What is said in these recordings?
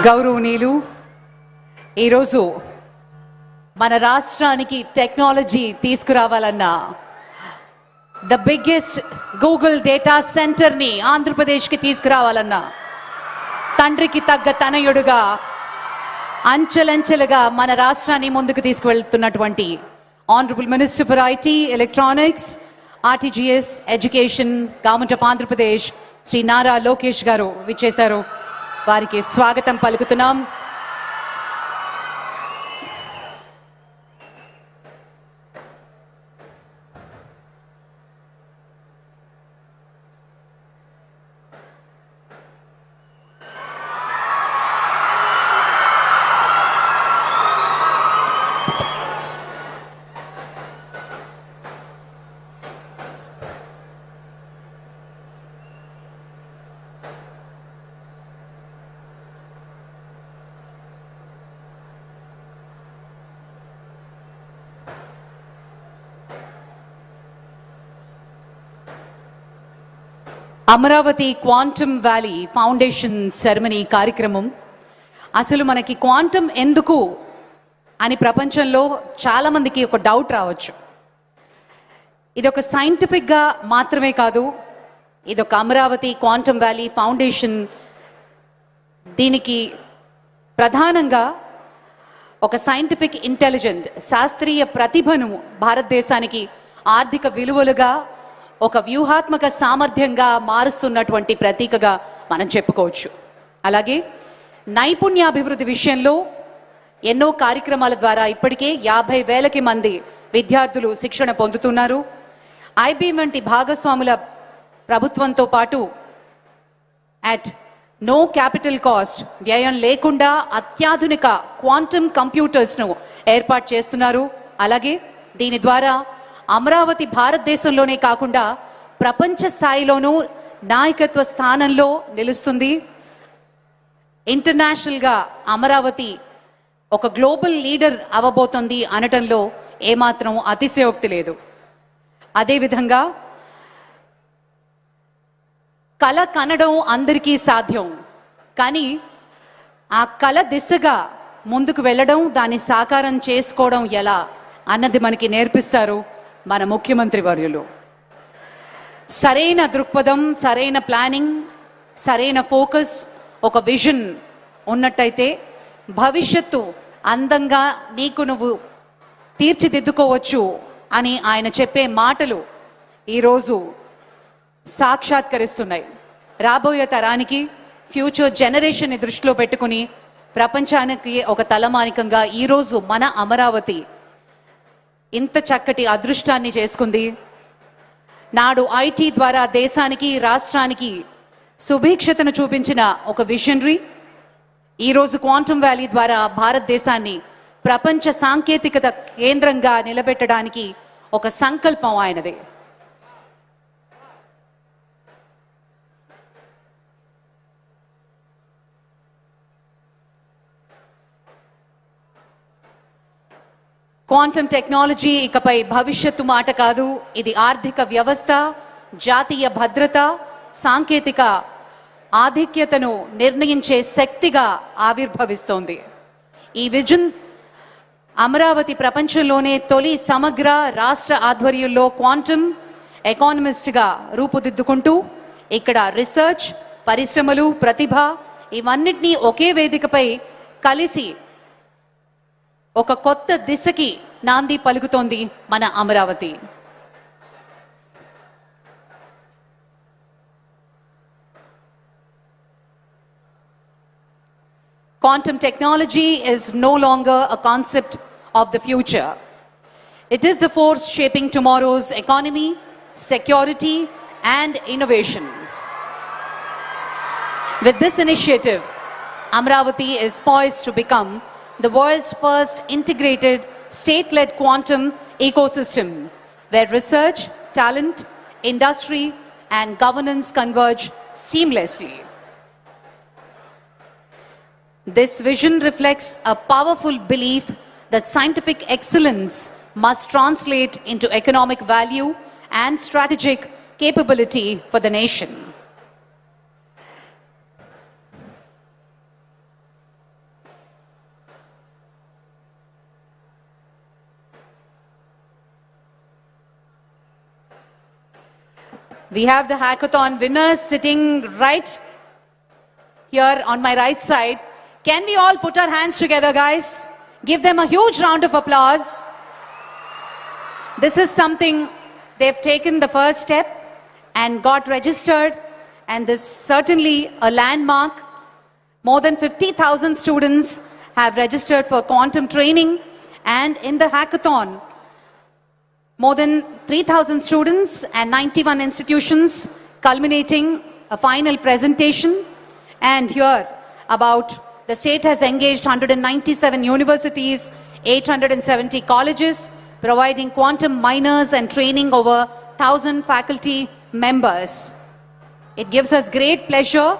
గౌరవనీయులు, ఈరోజు మన రాష్ట్రానికి టెక్నాలజీ తీసుకురావాలన్నా ద బిగ్గెస్ట్ గూగుల్ డేటా సెంటర్ని ఆంధ్రప్రదేశ్కి తీసుకురావాలన్నా తండ్రికి తగ్గ తనయుడుగా అంచెలంచెలుగా మన రాష్ట్రాన్ని ముందుకు తీసుకువెళ్తున్నటువంటి honourable minister for IT, electronics, RTGS, education, government of Andhra Pradesh Shri Nara Lokesh garu విచ్చేశారు. వారికి స్వాగతం పలుకుతున్నాం. Amaravati quantum valley foundation ceremony కార్యక్రమం. అసలు మనకి క్వాంటమ్ ఎందుకు అని ప్రపంచంలో చాలామందికి ఒక డౌట్ రావచ్చు. ఇది ఒక సైంటిఫిక్గా మాత్రమే కాదు, ఇది ఒక అమరావతి క్వాంటమ్ వ్యాలీ ఫౌండేషన్. దీనికి ప్రధానంగా ఒక సైంటిఫిక్ ఇంటెలిజెంట్, శాస్త్రీయ ప్రతిభను భారతదేశానికి ఆర్థిక విలువలుగా ఒక వ్యూహాత్మక సామర్థ్యంగా మారుస్తున్నటువంటి ప్రతీకగా మనం చెప్పుకోవచ్చు. అలాగే నైపుణ్యాభివృద్ధి విషయంలో ఎన్నో కార్యక్రమాల ద్వారా ఇప్పటికే 50,000 మంది విద్యార్థులు శిక్షణ పొందుతున్నారు. ఐబీఎం వంటి భాగస్వాముల ప్రభుత్వంతో పాటు అట్ నో క్యాపిటల్ కాస్ట్, వ్యయం లేకుండా అత్యాధునిక క్వాంటమ్ కంప్యూటర్స్ను ఏర్పాటు చేస్తున్నారు. అలాగే దీని ద్వారా అమరావతి భారతదేశంలోనే కాకుండా ప్రపంచ స్థాయిలోనూ నాయకత్వ స్థానంలో నిలుస్తుంది. ఇంటర్నేషనల్గా అమరావతి ఒక గ్లోబల్ లీడర్ అవ్వబోతుంది అనటంలో ఏమాత్రం అతిశయోక్తి లేదు. అదేవిధంగా కళ కనడం అందరికీ సాధ్యం, కానీ ఆ కళ దిశగా ముందుకు వెళ్ళడం, దాన్ని సాకారం చేసుకోవడం ఎలా అన్నది మనకి నేర్పిస్తారు మన ముఖ్యమంత్రి వర్యులు. సరైన దృక్పథం, సరైన ప్లానింగ్, సరైన ఫోకస్, ఒక విజన్ ఉన్నట్టయితే భవిష్యత్తు అందంగా నీకు నువ్వు తీర్చిదిద్దుకోవచ్చు అని ఆయన చెప్పే మాటలు ఈరోజు సాక్షాత్కరిస్తున్నాయి. రాబోయే తరానికి, ఫ్యూచర్ జనరేషన్ని దృష్టిలో పెట్టుకుని ప్రపంచానికి ఒక తలమానికంగా ఈరోజు మన అమరావతి ఇంత చక్కటి అదృష్టాన్ని చేసుకుంది. నాడు ఐటీ ద్వారా దేశానికి, రాష్ట్రానికి సుభిక్షతను చూపించిన ఒక విజనరీ ఈరోజు క్వాంటమ్ వ్యాలీ ద్వారా భారతదేశాన్ని ప్రపంచ సాంకేతికత కేంద్రంగా నిలబెట్టడానికి ఒక సంకల్పం ఆయనదే. క్వాంటమ్ టెక్నాలజీ ఇకపై భవిష్యత్తు మాట కాదు, ఇది ఆర్థిక వ్యవస్థ, జాతీయ భద్రత, సాంకేతిక ఆధిక్యతను నిర్ణయించే శక్తిగా ఆవిర్భవిస్తోంది. ఈ విజన్ అమరావతి ప్రపంచంలోనే తొలి సమగ్ర రాష్ట్ర ఆధ్వర్యంలో క్వాంటమ్ ఎకానమిస్ట్గా రూపుదిద్దుకుంటూ ఇక్కడ రీసెర్చ్, పరిశ్రమలు, ప్రతిభ ఇవన్నిటినీ ఒకే వేదికపై కలిసి ఒక కొత్త దిశకి నాంది పలుకుతోంది మన Amaravati. Quantum technology is no longer a concept of the future. It is the force shaping tomorrow's economy, security, and innovation. With this initiative, Amravati is poised to become the world's first integrated state-led quantum ecosystem where research, talent, industry, and governance converge seamlessly. This vision reflects a powerful belief that scientific excellence must translate into economic value and strategic capability for the nation. We have the hackathon winners sitting right here on my right side. Can we all put our hands together, guys? Give them a huge round of applause. This is something they've taken the first step and got registered, and this is certainly a landmark. More than 50,000 students have registered for quantum training, and in the hackathon, more than 3,000 students and 91 institutions, culminating a final presentation. And here, the state has engaged 197 universities, 870 colleges, providing quantum miners and training over 1,000 faculty members. It gives us great pleasure,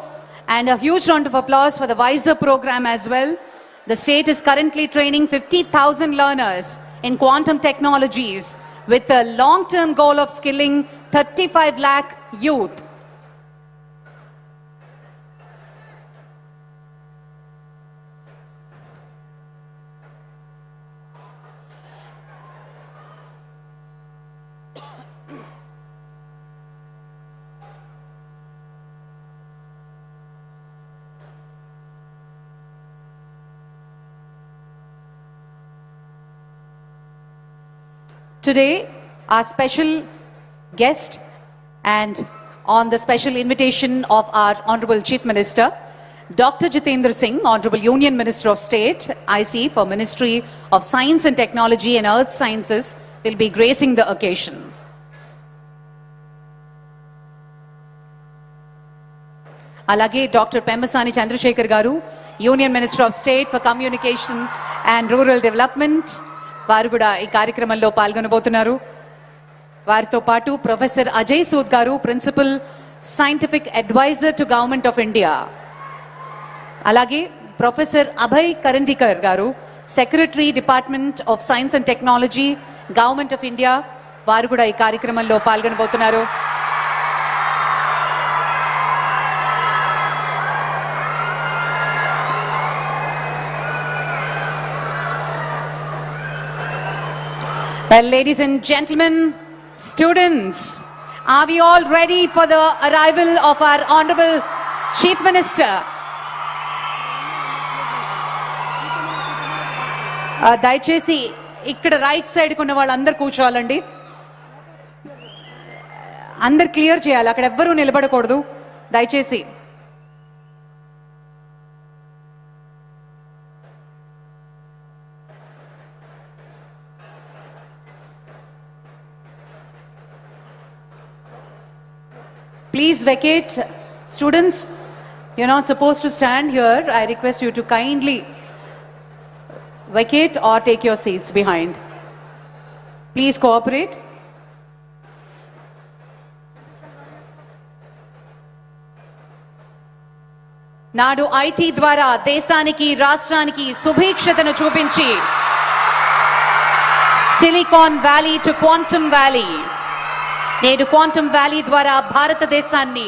and a huge round of applause for the WISER program as well. The state is currently training 50,000 learners in quantum technologies, with a long-term goal of skilling 35 lakh youth. Today, our special guest, and on the special invitation of our Honorable Chief Minister, Dr. Jitendra Singh, Honorable Union Minister of State, IC for Ministry of Science and Technology and Earth Sciences, will be gracing the occasion. Alage Dr. Pemmasani Chandrasekhar Garu, Union Minister of State for Communication and Rural Development, వారు కూడా ఈ కార్యక్రమంలో పాల్గొనబోతున్నారు. వారితో పాటు professor Ajay Sood garu, principal scientific adviser to government of India, అలాగే professor Abhay Karandikar garu, secretary department of science and technology, government of India, వారు కూడా ఈ కార్యక్రమంలో పాల్గొనబోతున్నారు. Well, ladies and gentlemen, students, are we all ready for the arrival of our Honorable Chief Minister? దయచేసి ఇక్కడ right side ఉన్న వాళ్ళందరూ కూర్చోవాలండి. అందరు క్లియర్ చేయాలి, అక్కడ ఎవ్వరూ నిలబడకూడదు దయచేసి. Please vacate. Students, you're not supposed to stand here. I request you to kindly vacate or take your seats behind. Please cooperate. నాడు ఐటీ ద్వారా దేశానికి, రాష్ట్రానికి సుభిక్షతను చూపించి silicon valley to quantum valley, నేడు క్వాంటమ్ వ్యాలీ ద్వారా భారతదేశాన్ని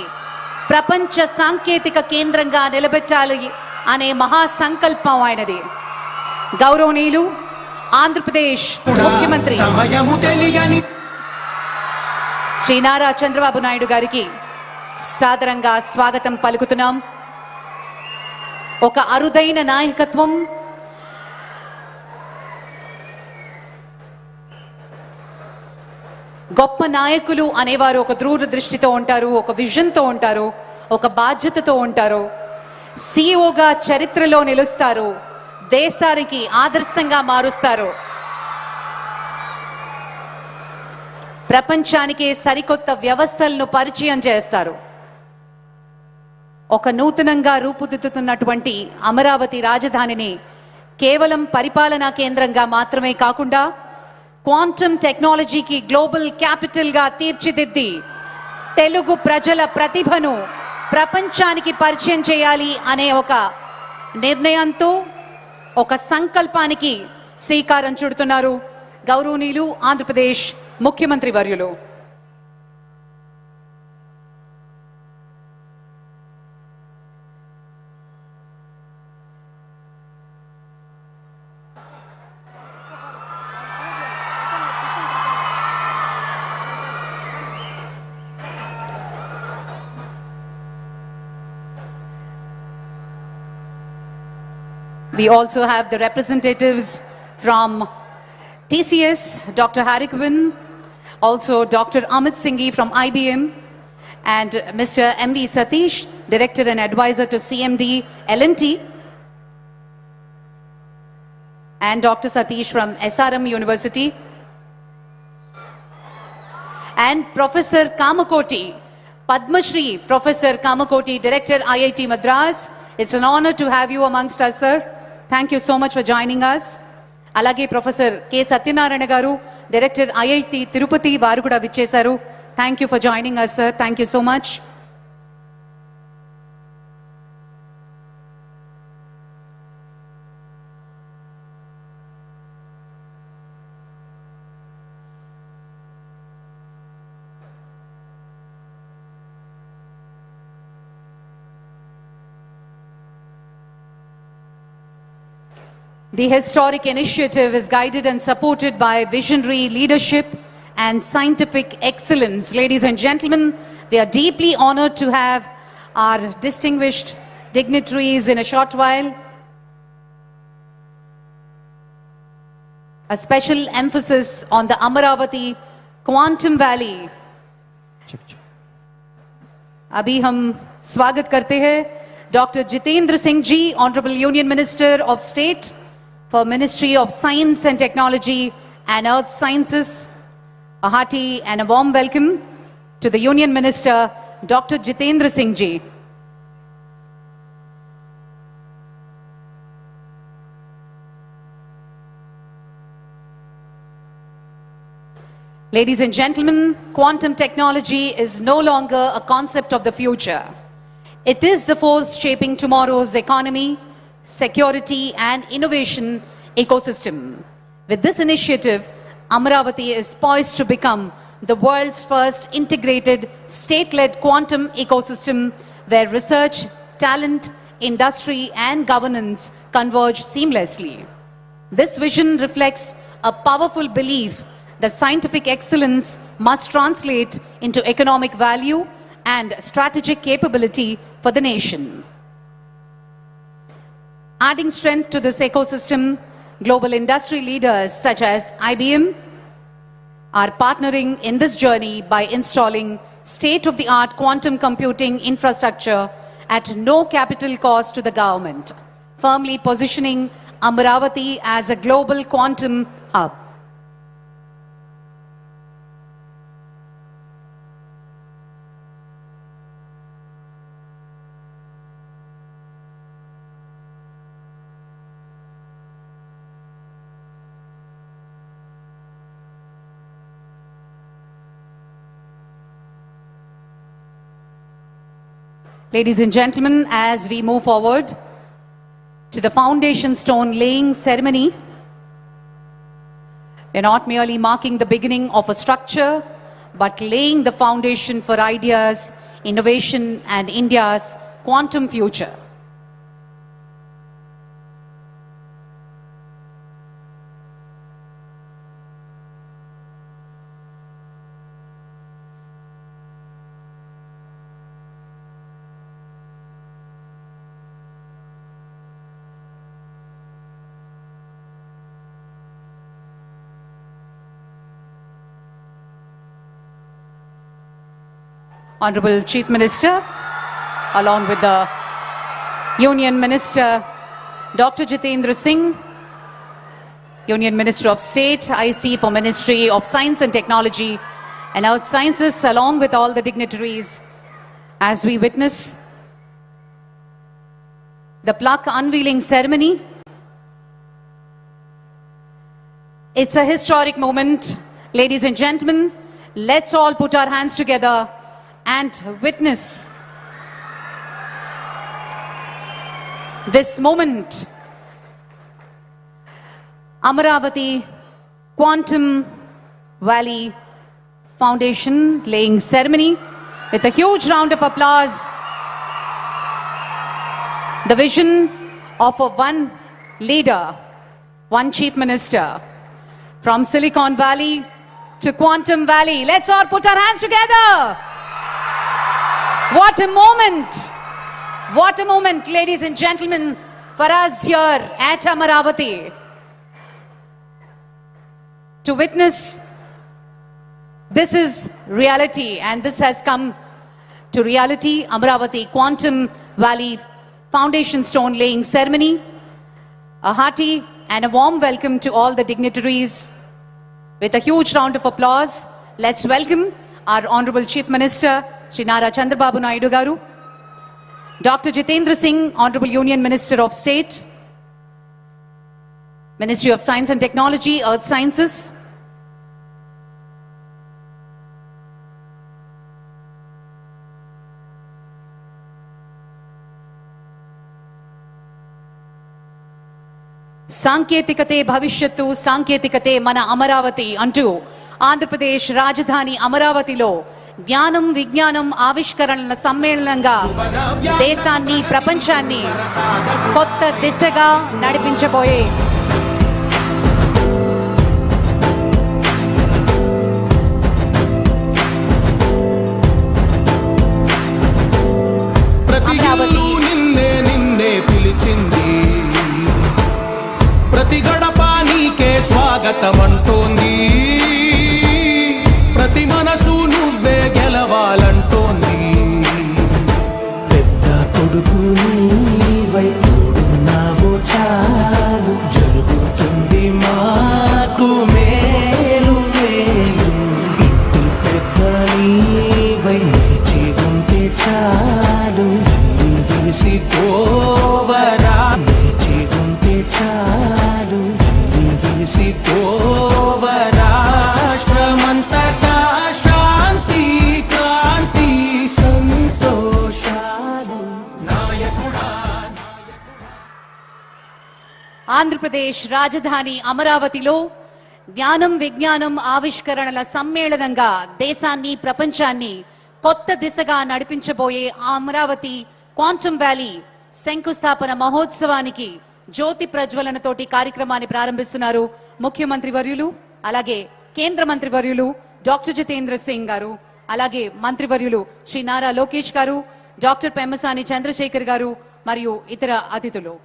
ప్రపంచ సాంకేతిక కేంద్రంగా నిలబెట్టాలి అనే మహాసంకల్పం ఆయనది. గౌరవనీయులు ఆంధ్రప్రదేశ్ ముఖ్యమంత్రి శ్రీ నారా చంద్రబాబు నాయుడు గారికి సాదరంగా స్వాగతం పలుకుతున్నాం. ఒక అరుదైన నాయకత్వం, గొప్ప నాయకులు అనేవారు ఒక దూరదృష్టితో ఉంటారు, ఒక విజన్తో ఉంటారు, ఒక బాధ్యతతో ఉంటారు. సిఇఓగా చరిత్రలో నిలుస్తారు, దేశానికి ఆదర్శంగా మారుస్తారు, ప్రపంచానికి సరికొత్త వ్యవస్థలను పరిచయం చేస్తారు. ఒక నూతనంగా రూపుదిద్దుతున్నటువంటి అమరావతి రాజధానిని కేవలం పరిపాలనా కేంద్రంగా మాత్రమే కాకుండా క్వాంటమ్ టెక్నాలజీకి గ్లోబల్ క్యాపిటల్గా తీర్చిదిద్ది తెలుగు ప్రజల ప్రతిభను ప్రపంచానికి పరిచయం చేయాలి అనే ఒక నిర్ణయంతో, ఒక సంకల్పానికి శ్రీకారం చుడుతున్నారు గౌరవనీయులు ఆంధ్రప్రదేశ్ ముఖ్యమంత్రి వర్యులు. We also have the representatives from TCS, Dr. Harikwan, also Dr. Amit Singhi from IBM, and Mr. M.V. Satish, Director and Advisor to CMD L&T, and Dr. Satish from SRM University, and Professor Kamakoti, Padma Shri Professor Kamakoti, Director IIT Madras. It's an honor to have you amongst us, sir. Thank you so much for joining us. Alage Professor K. Satyanarayana Garu, Director IIT Tirupati, Varu kuda vichesaru. Thank you for joining us, sir. Thank you so much. The historic initiative is guided and supported by visionary leadership and scientific excellence. Ladies and gentlemen, we are deeply honored to have our distinguished dignitaries in a short while. A special emphasis on the Amaravati Quantum Valley. अभी हम स्वागत करते हैं Dr. Jitendra Singh Ji, Honorable Union Minister of State for Ministry of Science and Technology and Earth Sciences. A hearty and a warm welcome to the Union Minister, Dr. Jitendra Singh Ji. Ladies and gentlemen, quantum technology is no longer a concept of the future. It is the force shaping tomorrow's economy, security and innovation ecosystem. With this initiative, Amaravati is poised to become the world's first integrated state-led quantum ecosystem where research, talent, industry and governance converge seamlessly. This vision reflects a powerful belief that scientific excellence must translate into economic value and strategic capability for the nation. Adding strength to this ecosystem, global industry leaders such as IBM are partnering in this journey by installing state-of-the-art quantum computing infrastructure at no capital cost to the government, firmly positioning Amaravati as a global quantum hub. Ladies and gentlemen, as we move forward to the foundation stone laying ceremony, we're not merely marking the beginning of a structure, but laying the foundation for ideas, innovation, and India's quantum future. Honorable Chief Minister, along with the Union Minister, Dr. Jitendra Singh, Union Minister of State, IC for Ministry of Science and Technology and Earth Sciences, along with all the dignitaries, as we witness the plaque unveiling ceremony. It's a historic moment. Ladies and gentlemen, let's all put our hands together and witness this moment. Amaravati Quantum Valley Foundation laying ceremony with a huge round of applause. The vision of a one leader, one chief minister from Silicon Valley to Quantum Valley. Let's all put our hands together. What a moment! What a moment, ladies and gentlemen, for us here at Amaravati to witness. This is reality, and this has come to reality. Amaravati Quantum Valley Foundation Stone Laying Ceremony. A hearty and a warm welcome to all the dignitaries. With a huge round of applause, let's welcome our Honorable Chief Minister, Shri Nara Chandrababu Naidu Garu, Dr. Jitendra Singh, Honorable Union Minister of State, Ministry of Science and Technology, Earth Sciences, సాంకేతికతే భవిష్యత్తు సాంకేతికతే మన అమరావతి అంటూ ఆంధ్రప్రదేశ్ రాజధాని అమరావతిలో జ్ఞానం విజ్ఞానం ఆవిష్కరణల సమ్మేళనంగా దేశాన్ని ప్రపంచాన్ని కొత్త దిశగా నడిపించబోయే అమరావతి నిన్నే పిలిచింది, ప్రతి గడప నీకే స్వాగతం అంటోంది, ప్రతి మనసు నువ్వే గెలవాలంటోంది. పెద్ద కొడుకు నీవై తోడున్నావు చాలు, జరుగుతుంది మాకు మేలు మేలు. ఇంటి పెద్ద నీవై నిలిచి ఉంటే చాలు, విసి పోవరా నిలిచి ఉంటే చాలు, విసి పోవరా. రాష్ట్రమంతటా శాంతి క్రాంతి సంతోషాలు. నాయకుడా ఆంధ్రప్రదేశ్ రాజధాని అమరావతిలో జ్ఞానం విజ్ఞానం ఆవిష్కరణల సమ్మేళనంగా దేశాన్ని ప్రపంచాన్ని కొత్త దిశగా నడిపించబోయే అమరావతి క్వాంటమ్ వ్యాలీ శంకుస్థాపన మహోత్సవానికి జ్యోతి ప్రజ్వలనతోటి కార్యక్రమాన్ని ప్రారంభిస్తున్నారు ముఖ్యమంత్రి వర్యులు, అలాగే కేంద్ర మంత్రి వర్యులు డాక్టర్ జితేంద్ర సింగ్ గారు, అలాగే మంత్రివర్యులు శ్రీ నారా లోకేష్ గారు, డాక్టర్ పెమ్మసాని చంద్రశేఖర్ గారు మరియు ఇతర అతిథులు.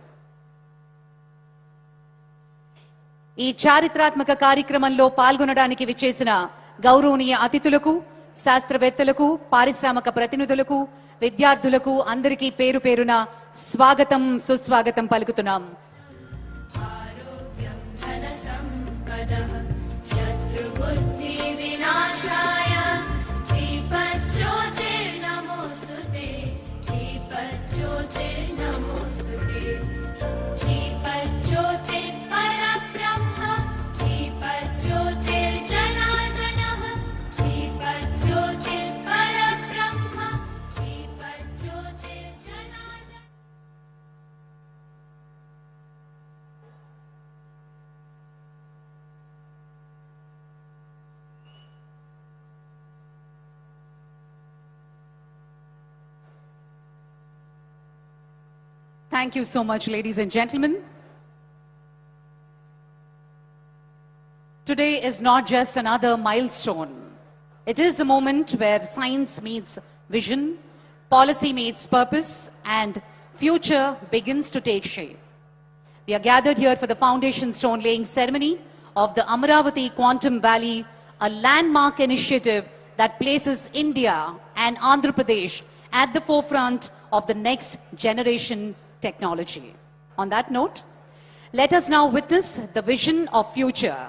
ఈ చారిత్రాత్మక కార్యక్రమంలో పాల్గొనడానికి విచ్చేసిన గౌరవనీయ అతిథులకు, శాస్త్రవేత్తలకు, పారిశ్రామిక ప్రతినిధులకు, విద్యార్థులకు అందరికీ పేరు పేరున స్వాగతం సుస్వాగతం పలుకుతున్నాం. Thank you so much, ladies and gentlemen. Today is not just another milestone. It is a moment where science meets vision, policy meets purpose, and future begins to take shape. We are gathered here for the foundation stone laying ceremony of the Amaravati Quantum Valley, a landmark initiative that places India and Andhra Pradesh at the forefront of the next generation technology. On that note, let us now witness the vision of future.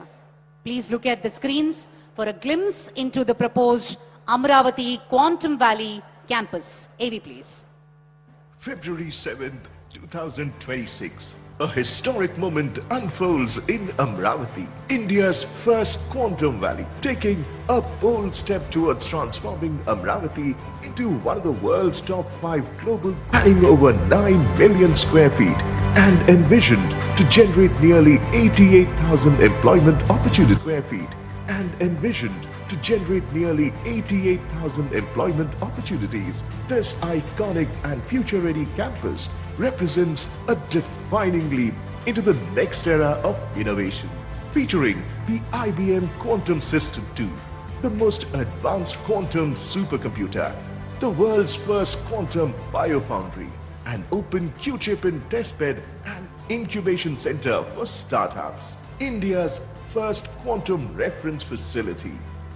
Please look at the screens for a glimpse into the proposed Amaravati Quantum Valley campus. AV, please. February 7th, 2026. A historic moment unfolds in Amaravati, India's first quantum valley, taking a bold step towards transforming Amaravati into one of the world's top 5 global, spanning over 9 million square feet and envisioned to generate nearly 88,000 employment opportunities square feet and envisioned to generate nearly 88,000 employment opportunities. This iconic and future-ready campus represents a defining leap into the next era of innovation, featuring the IBM Quantum System 2, the most advanced quantum supercomputer, the world's first quantum biofoundry, an open Q-chip and testbed and incubation center for startups, India's first quantum reference facility,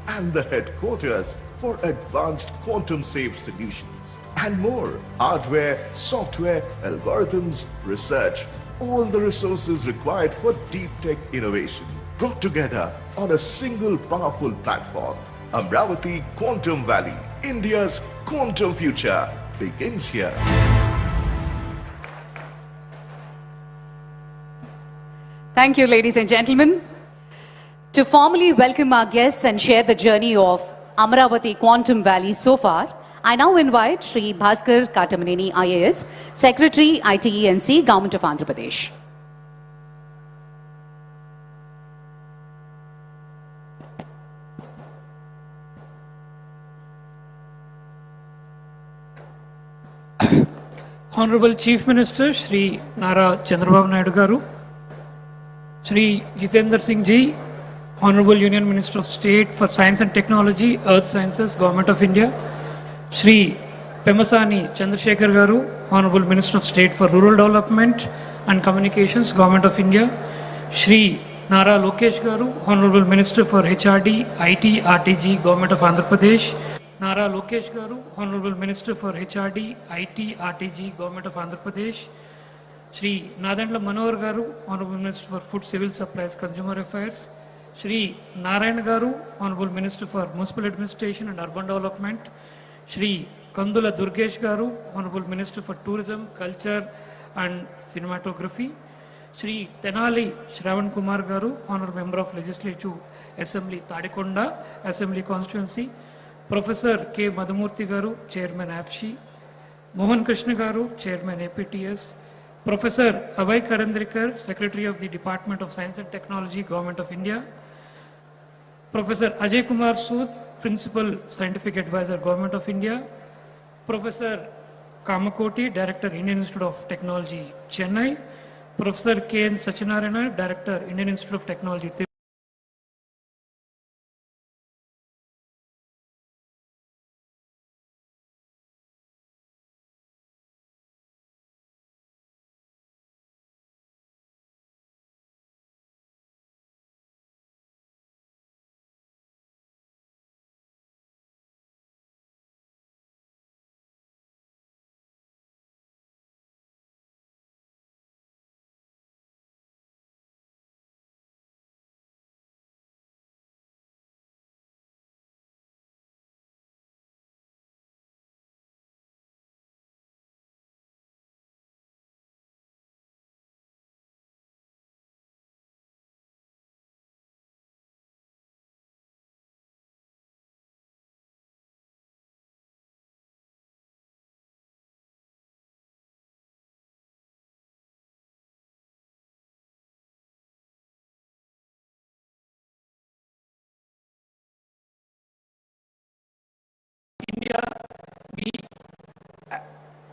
and the headquarters for advanced quantum-safe solutions. And more: hardware, software, algorithms, research, all the resources required for deep tech innovation, brought together on a single powerful platform. Amravati Quantum Valley, India's quantum future, begins here. Thank you, ladies and gentlemen. To formally welcome our guests and share the journey of Amravati Quantum Valley so far, I now invite Shri Bhaskar Katamaneni IAS, Secretary, ITENC, Government of Andhra Pradesh. Honorable Chief Minister Shri Nara Chandrababu Naidu Garu, Shri Jitendra Singh Ji, Honorable Union Minister of State for Science and Technology, Earth Sciences, Government of India, Shri Pemasani Chandrasekhar Garu, Honorable Minister of State for Rural Development and Communications, Government of India, Shri Nara Lokesh Garu, Honorable Minister for HRD, IT, RTG, Government of Andhra Pradesh, Nara Lokesh Garu, Honorable Minister for HRD, IT, RTG, Government of Andhra Pradesh, Shri Nadandla Manohar Garu, Honorable Minister for Food, Civil Supplies, Consumer Affairs, Shri Narayan Garu, Honorable Minister for Municipal Administration and Urban Development, Shri Kandula Durgesh Garu, Honorable Minister for Tourism, Culture and Cinematography, Shri Tenali Shravan Kumar Garu, Honorable Member of Legislative Assembly, Tadikonda, Assembly Constituency, Professor K. Madhumurthy Garu, Chairman AFSHI, Mohan Krishna Garu, Chairman APTS, Professor Abhay Karandrikar, Secretary of the Department of Science and Technology, Government of India, Professor Ajay Kumar Sood, Principal Scientific Advisor, Government of India, Professor Kamakoti, Director, Indian Institute of Technology, Chennai, Professor K. N. Sachinarayana, Director, Indian Institute of Technology,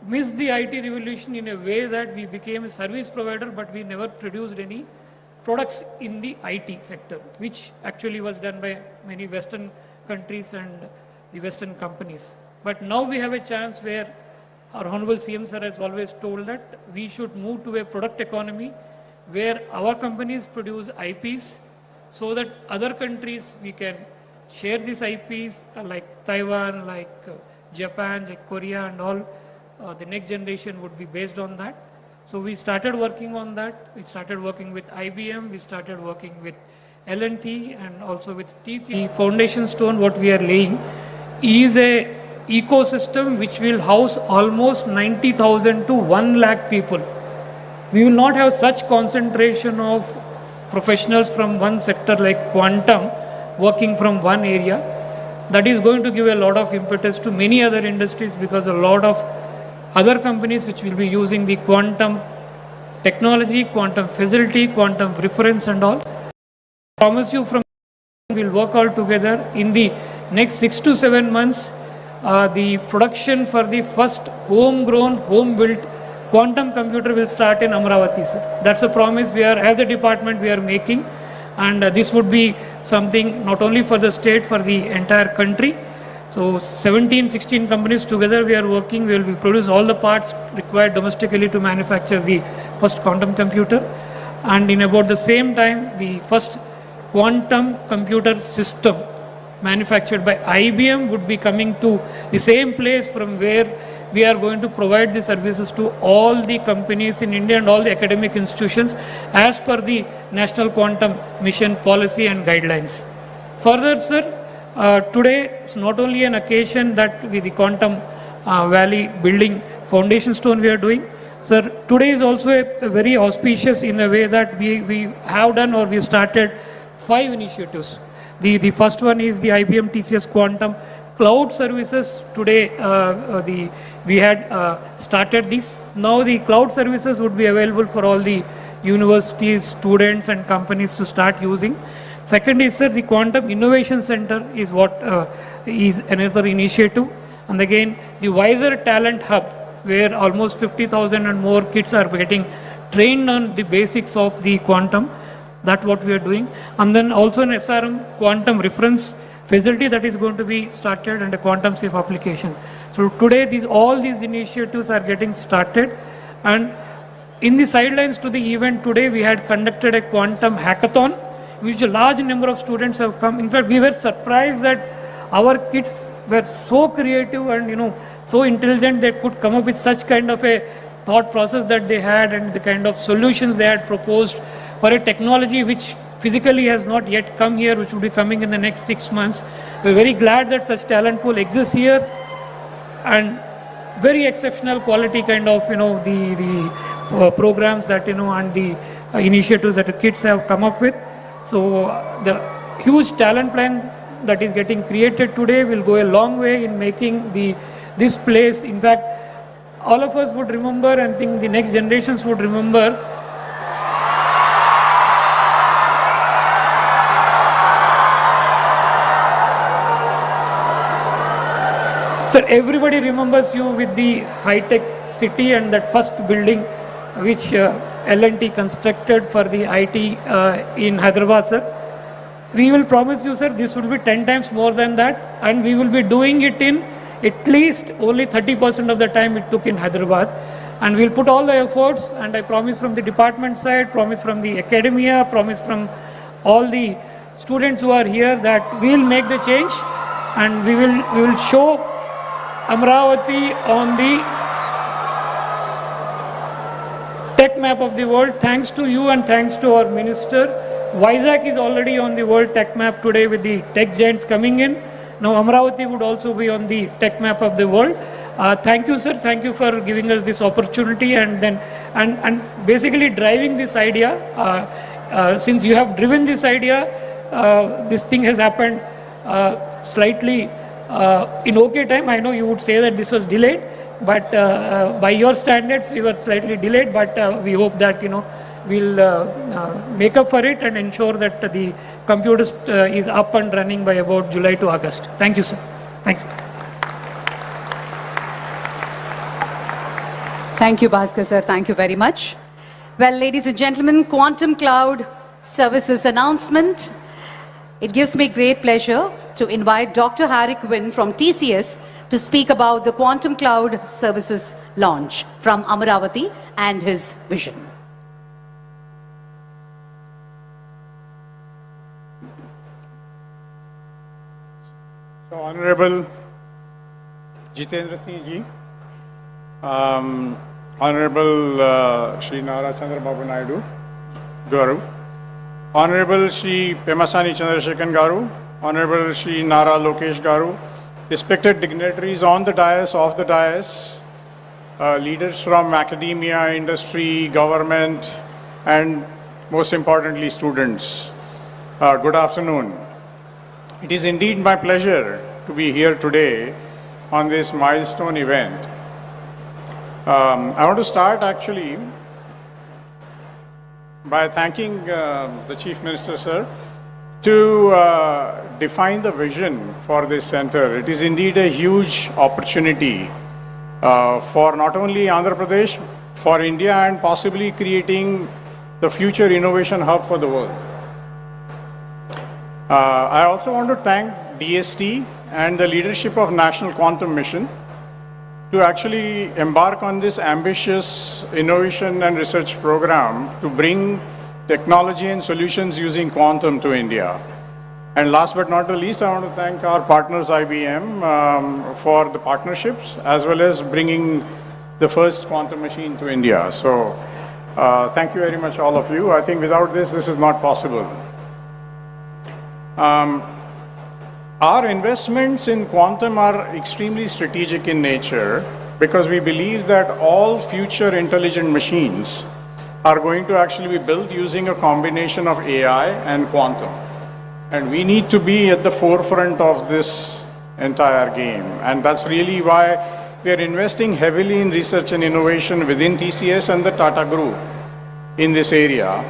missed the IT revolution in a way that we became a service provider, but we never produced any products in the IT sector, which actually was done by many Western countries and the Western companies. But now we have a chance where our Honorable CM Sir has always told that we should move to a product economy where our companies produce IPs so that other countries we can share these IPs like Taiwan, like Japan, like Korea and all. The next generation would be based on that. So we started working on that. We started working with IBM. We started working with L&T and also with TCS. The foundation stone what we are laying is a ecosystem which will house almost 90,000 to 1 lakh people. We will not have such concentration of professionals from one sector like quantum working from one area. That is going to give a lot of impetus to many other industries because a lot of other companies which will be using the quantum technology, quantum facility, quantum reference and all. I promise you from we'll work all together in the next 6 to 7 months. The production for the first homegrown, home-built quantum computer will start in Amravati, sir. That's a promise we are, as a department, we are making. And this would be something not only for the state, for the entire country. So 17, 16 companies together we are working. We will produce all the parts required domestically to manufacture the first quantum computer. And in about the same time, the first quantum computer system manufactured by IBM would be coming to the same place from where we are going to provide the services to all the companies in India and all the academic institutions as per the National Quantum Mission policy and guidelines. Further, sir, today is not only an occasion that with the Quantum Valley building foundation stone we are doing. Sir, today is also a very auspicious in a way that we have done or we started 5 initiatives. The first one is the IBM TCS Quantum Cloud Services. Today we had started this. Now the cloud services would be available for all the universities, students and companies to start using. Second is, sir, the Quantum Innovation Center is what is another initiative. And again, the Wiser Talent Hub, where almost 50,000 and more kids are getting trained on the basics of the quantum. That's what we are doing. And then also an SRM quantum reference facility that is going to be started and a quantum safe application. So today all these initiatives are getting started. And in the sidelines to the event today, we had conducted a quantum hackathon, which a large number of students have come. In fact, we were surprised that our kids were so creative and so intelligent they could come up with such kind of a thought process that they had and the kind of solutions they had proposed for a technology which physically has not yet come here, which will be coming in the next 6 months. We're very glad that such talent pool exists here, and very exceptional quality kind of the programs that and the initiatives that the kids have come up with. So the huge talent plan that is getting created today will go a long way in making this place. In fact, all of us would remember, and think the next generations would remember, sir, everybody remembers you with the high-tech city and that first building which L&T constructed for the IT in Hyderabad, sir. We will promise you, sir, this will be 10 times more than that, and we will be doing it in at least only 30% of the time it took in Hyderabad. And we'll put all the efforts, and I promise from the department side, promise from the academia, promise from all the students who are here that we'll make the change, and we will show Amravati on the tech map of the world. Thanks to you and thanks to our minister. Vizag is already on the world tech map today with the tech giants coming in. Now Amravati would also be on the tech map of the world. Thank you, sir. Thank you for giving us this opportunity and basically driving this idea. Since you have driven this idea, this thing has happened slightly in okay time. I know you would say that this was delayed, but by your standards we were slightly delayed, but we hope that we'll make up for it and ensure that the computer is up and running by about July to August. Thank you, sir. Thank you. Thank you, Bhaskar sir. Thank you very much. Well, ladies and gentlemen, Quantum Cloud Services announcement. It gives me great pleasure to invite Dr. Harry Quinn from TCS to speak about the Quantum Cloud Services launch from Amravati and his vision. So, Honorable Jitendra Singh ji, Honorable Shri Nara Chandra Babu Naidu Garu, Honorable Shri Pemasani Chandrasekhan Garu, Honorable Shri Nara Lokesh Garu, respected dignitaries on the dais, off the dais, leaders from academia, industry, government, and most importantly, students. Good afternoon. It is indeed my pleasure to be here today on this milestone event. I want to start actually by thanking the Chief Minister, sir, to define the vision for this center. It is indeed a huge opportunity for not only Andhra Pradesh, for India, and possibly creating the future innovation hub for the world. I also want to thank DST and the leadership of National Quantum Mission to actually embark on this ambitious innovation and research program to bring technology and solutions using quantum to India. And last but not the least, I want to thank our partners IBM for the partnerships as well as bringing the first quantum machine to India. So thank you very much, all of you. I think without this, this is not possible. Our investments in quantum are extremely strategic in nature because we believe that all future intelligent machines are going to actually be built using a combination of AI and quantum. And we need to be at the forefront of this entire game. And that's really why we are investing heavily in research and innovation within TCS and the Tata Group in this area.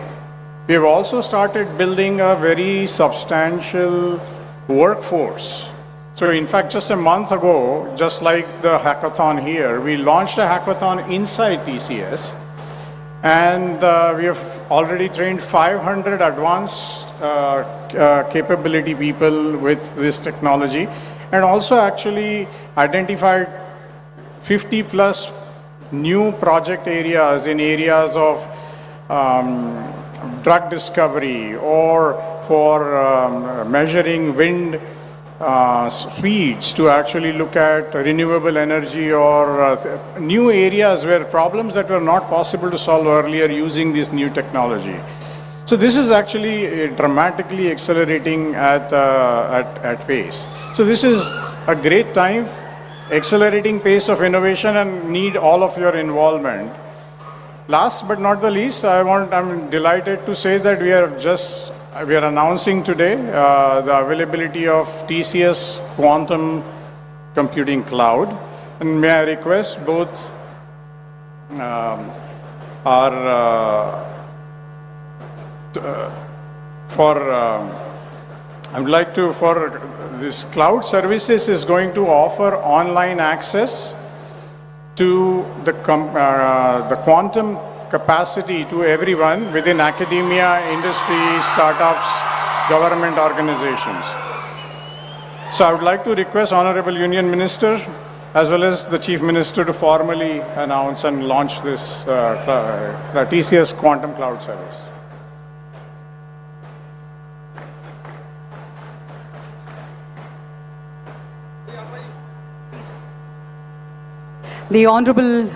We have also started building a very substantial workforce. So in fact, just a month ago, just like the hackathon here, we launched a hackathon inside TCS. And we have already trained 500 advanced capability people with this technology, and also actually identified 50 plus new project areas in areas of drug discovery or for measuring wind speeds to actually look at renewable energy or new areas where problems that were not possible to solve earlier using this new technology. So this is actually dramatically accelerating at pace. So this is a great time, accelerating pace of innovation, and need all of your involvement. Last but not the least, I'm delighted to say that we are announcing today the availability of TCS Quantum Computing Cloud. And may I request both I would like to, for this cloud services is going to offer online access to the quantum capacity to everyone within academia, industry, startups, government organizations. So I would like to request Honorable Union Minister as well as the Chief Minister to formally announce and launch this TCS Quantum Cloud Service. The Honorable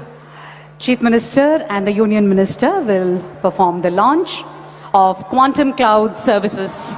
Chief Minister and the Union Minister will perform the launch of Quantum Cloud Services.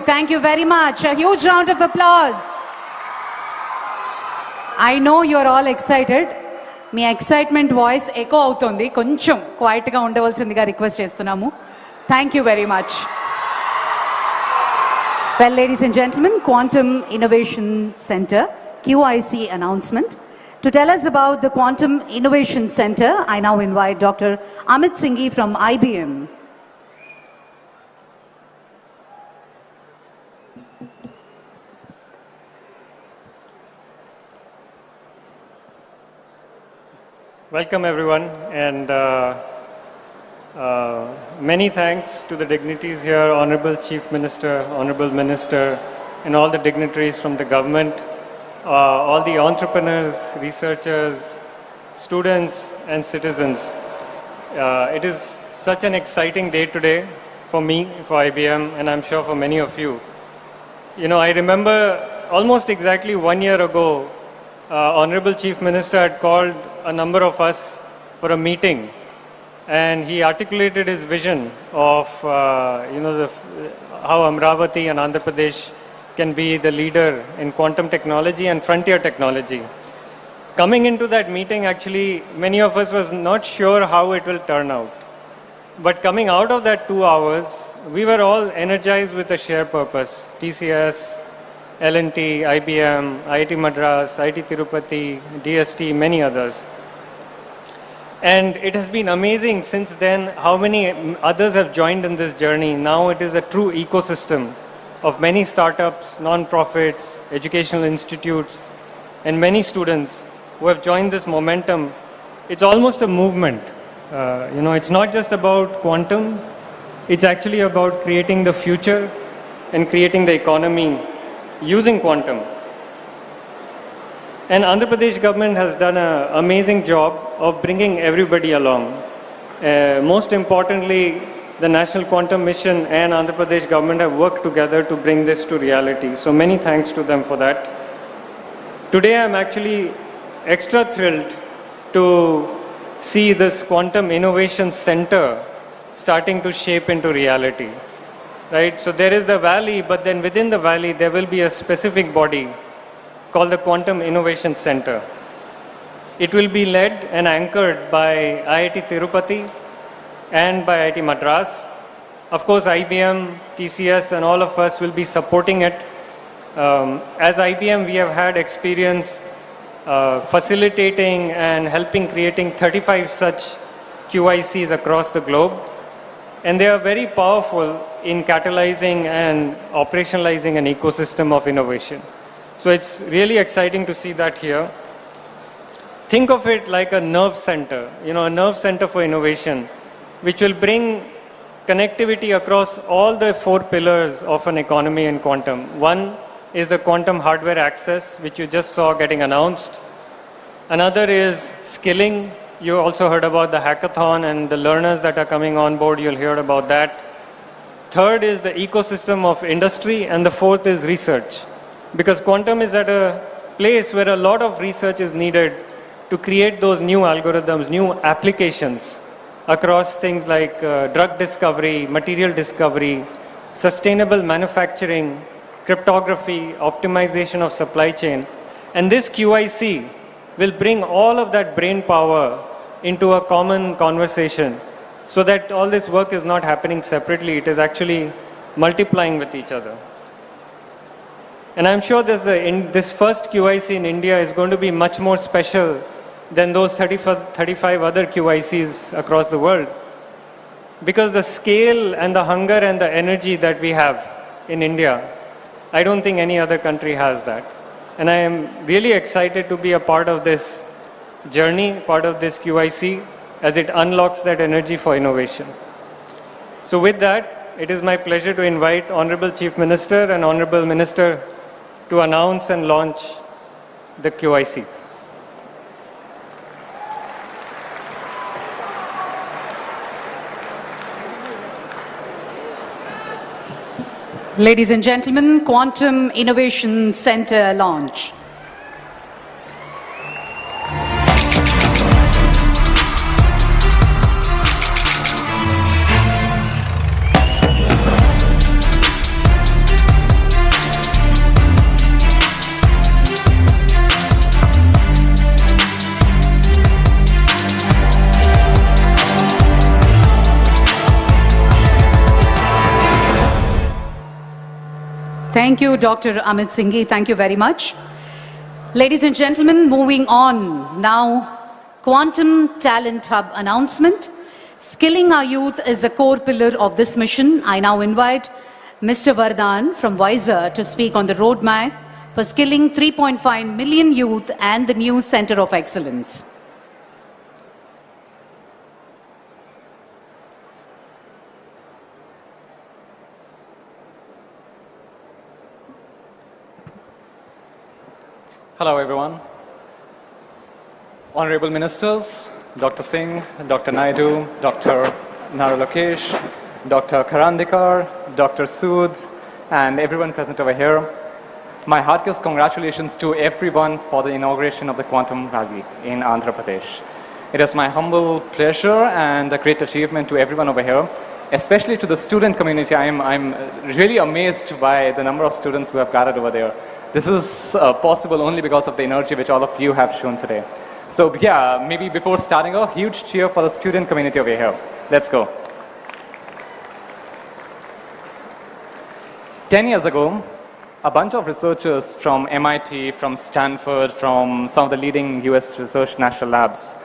Thank you very much. A huge round of applause. I know you're all excited. మీ excitement voice echo అవుతుంది, కొంచెం క్వైట్గా ఉండవలసిందిగా request చేస్తున్నాము. Thank you very much. Well, ladies and gentlemen, Quantum Innovation Center, QIC announcement. To tell us about the Quantum Innovation Center, I now invite Dr. Amit Singhi from IBM. Welcome everyone, and many thanks to the dignitaries here, Honorable Chief Minister, Honorable Minister, and all the dignitaries from the government, all the entrepreneurs, researchers, students and citizens. It is such an exciting day today for me, for IBM, and I'm sure for many of you. You know, I remember almost exactly 1 year ago, Honorable Chief Minister had called a number of us for a meeting, and he articulated his vision of how Amravati and Andhra Pradesh can be the leader in quantum technology and frontier technology. Coming into that meeting, actually, many of us was not sure how it will turn out. But coming out of that 2 hours, we were all energized with a shared purpose. TCS, L&T, IBM, IIT Madras, IIT Tirupati, DST, many others. And it has been amazing since then how many others have joined in this journey. Now it is a true ecosystem of many startups, non-profits, educational institutes, and many students who have joined this momentum. It's almost a movement. It's not just about quantum, it's actually about creating the future and creating the economy using quantum. And Andhra Pradesh government has done an amazing job of bringing everybody along. Most importantly, the National Quantum Mission and Andhra Pradesh government have worked together to bring this to reality. So many thanks to them for that. Today I'm actually extra thrilled to see this Quantum Innovation Center starting to shape into reality. Right? So there is the valley, but then within the valley there will be a specific body called the Quantum Innovation Center. It will be led and anchored by IIT Tirupati and by IIT Madras. Of course, IBM, TCS, and all of us will be supporting it. As IBM, we have had experience facilitating and helping creating 35 such QICs across the globe. And they are very powerful in catalyzing and operationalizing an ecosystem of innovation. So it's really exciting to see that here. Think of it like a nerve center, a nerve center for innovation, which will bring connectivity across all the 4 pillars of an economy in quantum. One is the quantum hardware access, which you just saw getting announced. Another is skilling. You also heard about the hackathon and the learners that are coming on board. You'll hear about that. Third is the ecosystem of industry, and the fourth is research. Because quantum is at a place where a lot of research is needed to create those new algorithms, new applications across things like drug discovery, material discovery, sustainable manufacturing, cryptography, optimization of supply chain. And this QIC will bring all of that brain power into a common conversation so that all this work is not happening separately, it is actually multiplying with each other. And I'm sure that this first QIC in India is going to be much more special than those 35 other QICs across the world. Because the scale and the hunger and the energy that we have in India, I don't think any other country has that. And I am really excited to be a part of this journey, part of this QIC, as it unlocks that energy for innovation. So with that, it is my pleasure to invite Honorable Chief Minister and Honorable Minister to announce and launch the QIC. Ladies and gentlemen, Quantum Innovation Center launch. Thank you, Dr. Amit Singhi. Thank you very much. Ladies and gentlemen, moving on now, Quantum Talent Hub announcement. Skilling our youth is a core pillar of this mission. I now invite Mr. Vardhan from WISER to speak on the roadmap for skilling 3.5 million youth and the new Center of Excellence. Hello everyone. Honorable Ministers, Dr. Singh, Dr. Naidu, Dr. Nara Lokesh, Dr. Karandikar, Dr. Sood, and everyone present over here. My heartiest congratulations to everyone for the inauguration of the Quantum Valley in Andhra Pradesh. It is my humble pleasure and a great achievement to everyone over here, especially to the student community. I'm really amazed by the number of students who have gathered over there. This is possible only because of the energy which all of you have shown today. So yeah, maybe before starting, a huge cheer for the student community over here. Let's go. 10 years ago, a bunch of researchers from MIT, from Stanford, from some of the leading US research national labs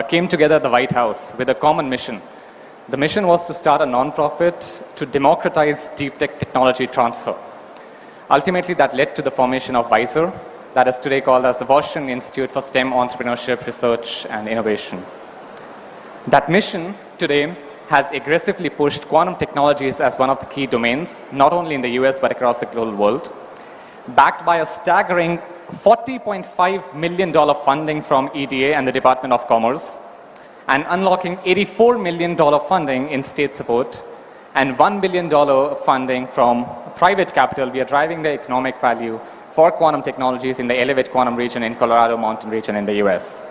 came together at the White House with a common mission. The mission was to start a non-profit to democratize deep tech technology transfer. Ultimately, that led to the formation of WISER, that is today called as the Washington Institute for STEM Entrepreneurship, Research and Innovation. That mission today has aggressively pushed quantum technologies as one of the key domains, not only in the US but across the global world, backed by a staggering $40.5 million funding from EDA and the Department of Commerce, and unlocking $84 million funding in state support, and $1 billion funding from private capital. We are driving the economic value for quantum technologies in the Elevate Quantum region in Colorado Mountain region in the US.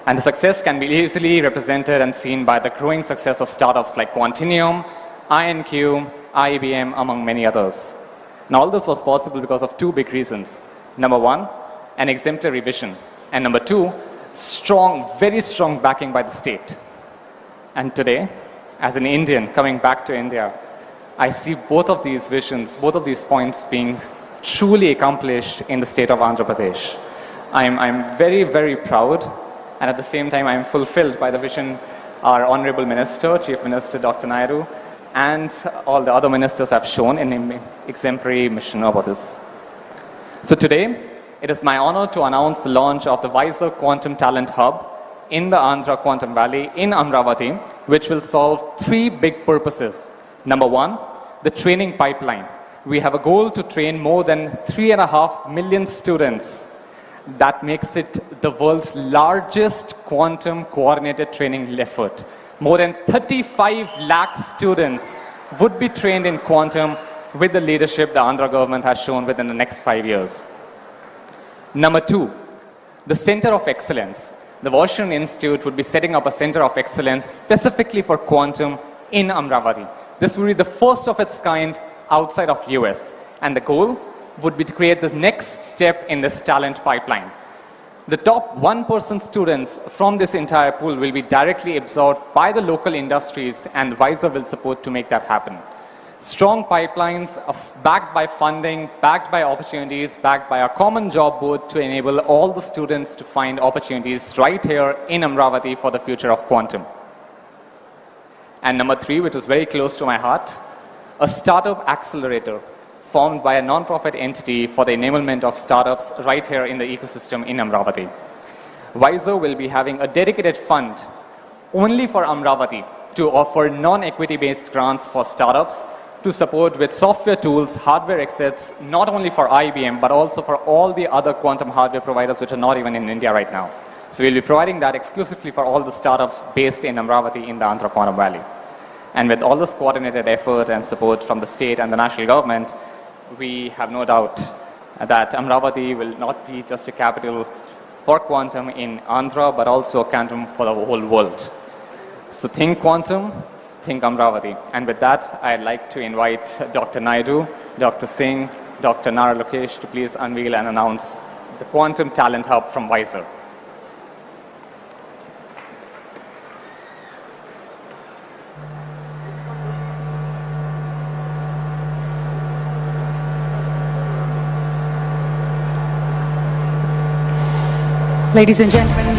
And the success can be easily represented and seen by the growing success of startups like Quantinuum, IonQ, IBM, among many others. And all this was possible because of two big reasons. Number one, an exemplary vision. And number two, strong, very strong backing by the state. And today, as an Indian coming back to India, I see both of these visions, both of these points being truly accomplished in the state of Andhra Pradesh. I'm very, very proud, and at the same time, I'm fulfilled by the vision our Honorable Minister, Chief Minister Dr. Naidu, and all the other ministers have shown in an exemplary mission about this. So today, it is my honor to announce the launch of the WISER Quantum Talent Hub in the Andhra Quantum Valley in Amravati, which will solve three big purposes. Number one, the training pipeline. We have a goal to train more than 3.5 million students. That makes it the world's largest quantum coordinated training effort. More than 35 lakh students would be trained in quantum with the leadership the Andhra government has shown within the next 5 years. Number two, the Center of Excellence. The Washington Institute would be setting up a Center of Excellence specifically for quantum in Amravati. This will be the first of its kind outside of US. And the goal would be to create the next step in this talent pipeline. The top 1% students from this entire pool will be directly absorbed by the local industries, and WISER will support to make that happen. Strong pipelines backed by funding, backed by opportunities, backed by a common job board to enable all the students to find opportunities right here in Amravati for the future of quantum. And number three, which is very close to my heart, a startup accelerator formed by a non-profit entity for the enablement of startups right here in the ecosystem in Amravati. WISER will be having a dedicated fund only for Amravati to offer non-equity based grants for startups to support with software tools, hardware exits, not only for IBM, but also for all the other quantum hardware providers which are not even in India right now. So we'll be providing that exclusively for all the startups based in Amravati in the Andhra Quantum Valley. And with all this coordinated effort and support from the state and the national government, we have no doubt that Amravati will not be just a capital for quantum in Andhra, but also a quantum for the whole world. So think quantum, think Amravati. And with that, I'd like to invite Dr. Naidu, Dr. Singh, Dr. Nara Lokesh to please unveil and announce the Quantum Talent Hub from WISER. Ladies and gentlemen,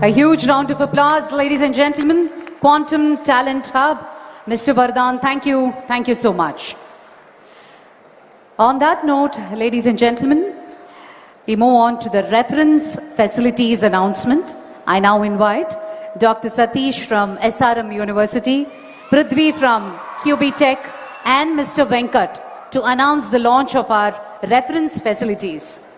a huge round of applause, ladies and gentlemen. Quantum Talent Hub. Mr. Vardhan, thank you so much. On that note, ladies and gentlemen, we move on to the reference facilities announcement. I now invite Dr. Satish from SRM University, Prithvi from QB Tech, and Mr. Venkat to announce the launch of our reference facilities.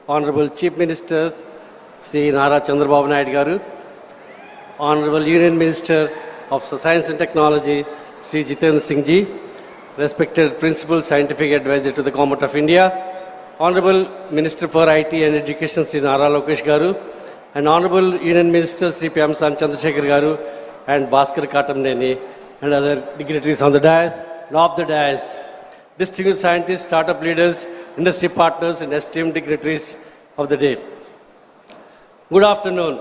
Honorable Chief Minister Sri Nara Chandrababu Naidu Garu, Honorable Union Minister of Science and Technology Sri Jitendra Singh Ji, respected Principal Scientific Advisor to the Government of India, Honorable Minister for IT and Education Sri Nara Lokesh Garu, and Honorable Union Minister Sri Pemasani Chandrasekhar Garu and Bhaskar Katamneni and other dignitaries on the dais and off the dais, distinguished scientists, startup leaders, industry partners and esteemed dignitaries of the day. Good afternoon.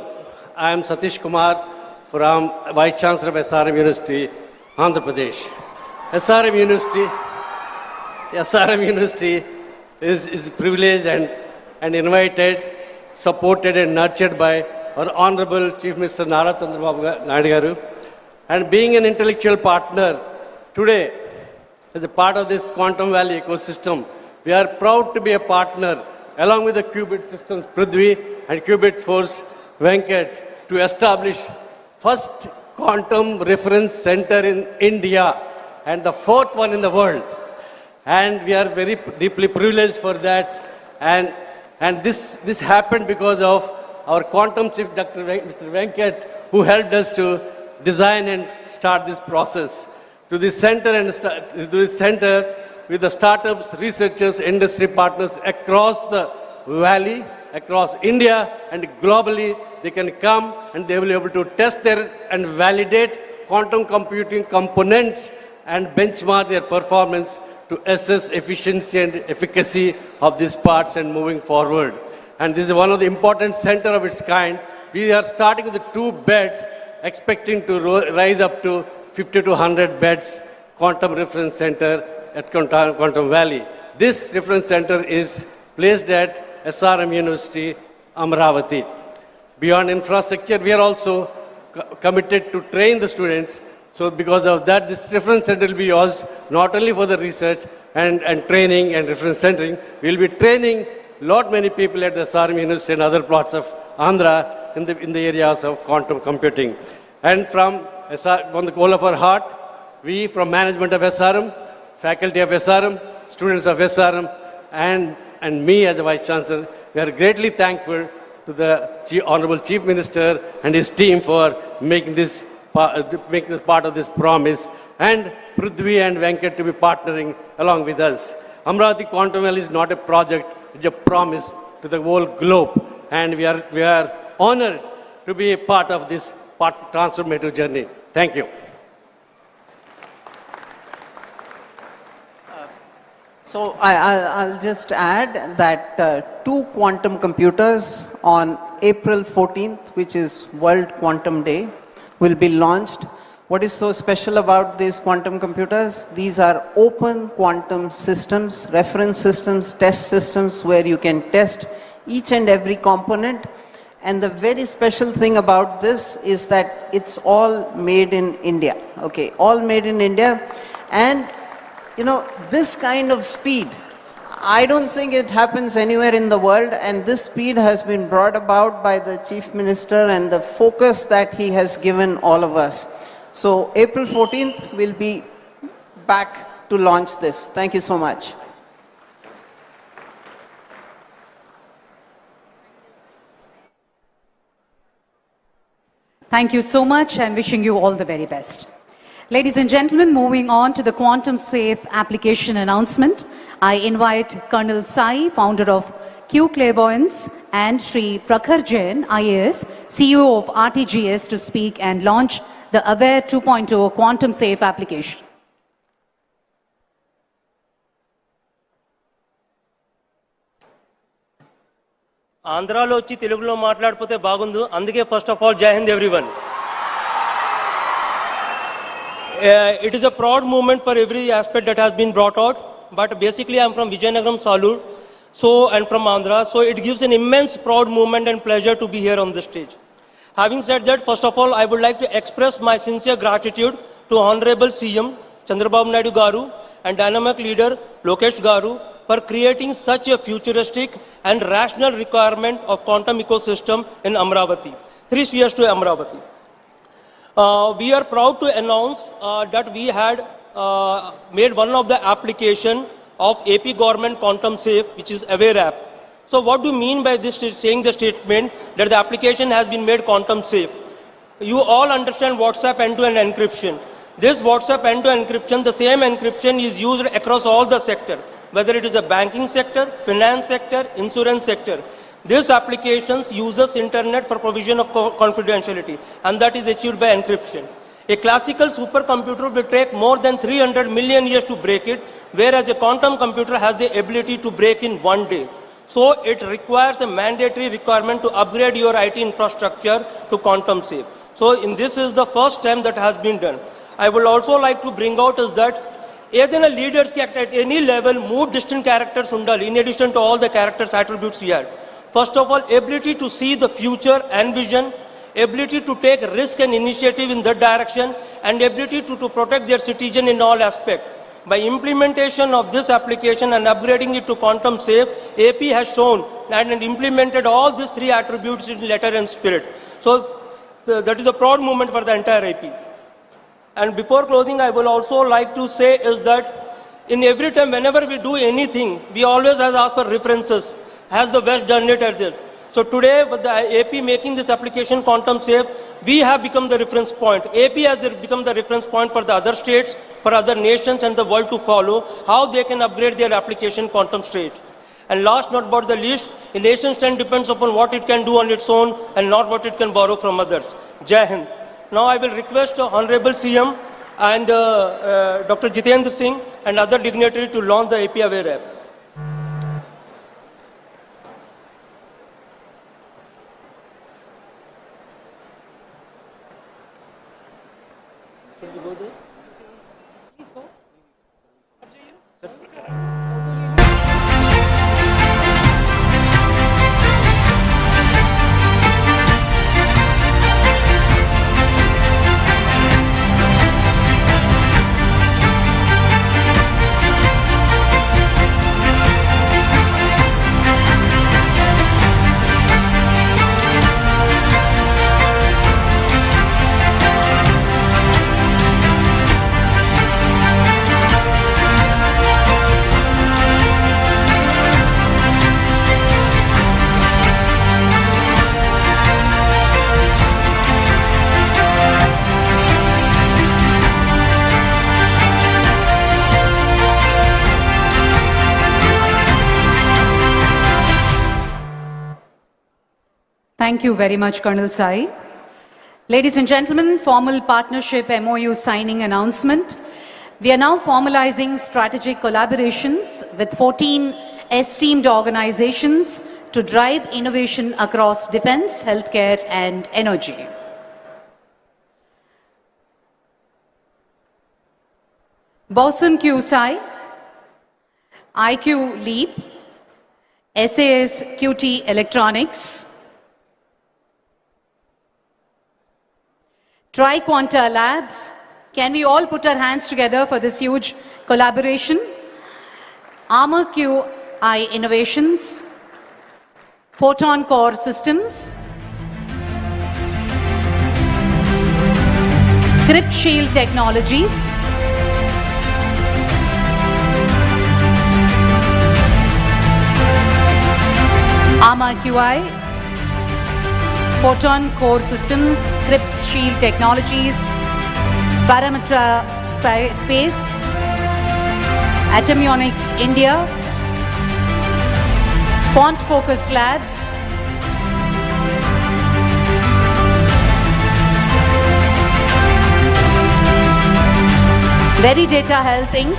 I am Satish Kumar from Vice Chancellor of SRM University, Andhra Pradesh. SRM University is privileged and invited, supported and nurtured by our Honorable Chief Minister Nara Chandrababu Naidu Garu. And being an intellectual partner today, as a part of this Quantum Valley ecosystem, we are proud to be a partner along with the Qubit Systems Prithvi and Qubit Force Venkat to establish first quantum reference center in India and the fourth one in the world. And we are very deeply privileged for that. And this happened because of our quantum chief, Mr. Venkat, who helped us to design and start this process. To this center with the startups, researchers, industry partners across the valley, across India and globally, they can come and they will be able to test and validate quantum computing components and benchmark their performance to assess efficiency and efficacy of these parts and moving forward. And this is one of the important center of its kind. We are starting with the 2 beds, expecting to rise up to 50 to 100 beds quantum reference center at Quantum Valley. This reference center is placed at SRM University, Amravati. Beyond infrastructure, we are also committed to train the students. So because of that, this reference center will be used not only for the research and training and reference centering, we will be training many people at the SRM University and other parts of Andhra in the areas of quantum computing. And from the goal of our heart, we from management of SRM, faculty of SRM, students of SRM, and me as the Vice Chancellor, we are greatly thankful to the Honorable Chief Minister and his team for making this part of this promise, and Prithvi and Venkat to be partnering along with us. Amravati Quantum Valley is not a project, it's a promise to the whole globe, and we are honored to be a part of this transformative journey. Thank you. So I'll just add that 2 quantum computers on April 14th, which is World Quantum Day, will be launched. What is so special about these quantum computers? These are open quantum systems, reference systems, test systems where you can test each and every component. And the very special thing about this is that it's all made in India. Okay, all made in India. And you know, this kind of speed, I don't think it happens anywhere in the world, and this speed has been brought about by the Chief Minister and the focus that he has given all of us. So April 14th, we'll be back to launch this. Thank you so much. Thank you so much and wishing you all the very best. Ladies and gentlemen, moving on to the quantum safe application announcement, I invite Colonel Sai, founder of Q Clairvoyance, and Sri Prakhar Jain, IAS, CEO of RTGS, to speak and launch the AWARE 2.0 quantum safe application. ఆంధ్రాలో వచ్చి తెలుగులో మాట్లాడిపోతే బాగుండు అందుకే first of all జై Hind everyone it is a proud moment for every aspect that has been brought out. But basically, I'm from Vijayanagaram, Salur, and from Andhra. So it gives an immense proud moment and pleasure to be here on this stage. Having said that, first of all, I would like to express my sincere gratitude to Honorable CM Chandrababu Naidu Garu and dynamic leader Lokesh Garu for creating such a futuristic and rational requirement of quantum ecosystem in Amravati. 3 spheres to Amravati. We are proud to announce that we had made one of the application of AP Government Quantum Safe, which is Aware app. So what do you mean by this saying the statement that the application has been made quantum safe? You all understand WhatsApp end-to-end encryption. This WhatsApp end-to-end encryption, the same encryption is used across all the sector, whether it is the banking sector, finance sector, insurance sector. This application uses internet for provision of confidentiality, and that is achieved by encryption. A classical supercomputer will take more than 300 million years to break it, whereas a quantum computer has the ability to break in 1 day. So it requires a mandatory requirement to upgrade your IT infrastructure to quantum safe. So this is the first time that has been done. I would also like to bring out is that ఏదైనా లీడర్స్కి at any level 3 distinct characters ఉండాలి in addition to all the characters attributes here. First of all, ability to see the future and vision, ability to take risk and initiative in that direction, and ability to protect their citizen in all aspects. By implementation of this application and upgrading it to quantum safe, AP has shown and implemented all these 3 attributes in letter and spirit. So that is a proud moment for the entire AP. And before closing, I will also like to say is that in every time, whenever we do anything, we always have asked for references. Has the West done it at this? So today, with the AP making this application quantum safe, we have become the reference point. AP has become the reference point for the other states, for other nations and the world to follow, how they can upgrade their application quantum state. And last not but the least, a nation state depends upon what it can do on its own and not what it can borrow from others. Jai Hind. Now I will request Honorable CM and Dr. Jitendra Singh and other dignitaries to launch the AP Aware app. Thank you very much, Colonel Sai. Ladies and gentlemen, formal partnership MOU signing announcement. We are now formalizing strategic collaborations with 14 esteemed organizations to drive innovation across defense, healthcare, and energy. Bosun QSI, IQ Leap, SAS QT Electronics, TriQuanta Labs. Can we all put our hands together for this huge collaboration? Armor QI Innovations, Photon Core Systems, Crypt Shield Technologies, Armor QI, Photon Core Systems, Crypt Shield Technologies, Parametra Space, Atomionics India, Quant Focus Labs, Veridata Health Inc.,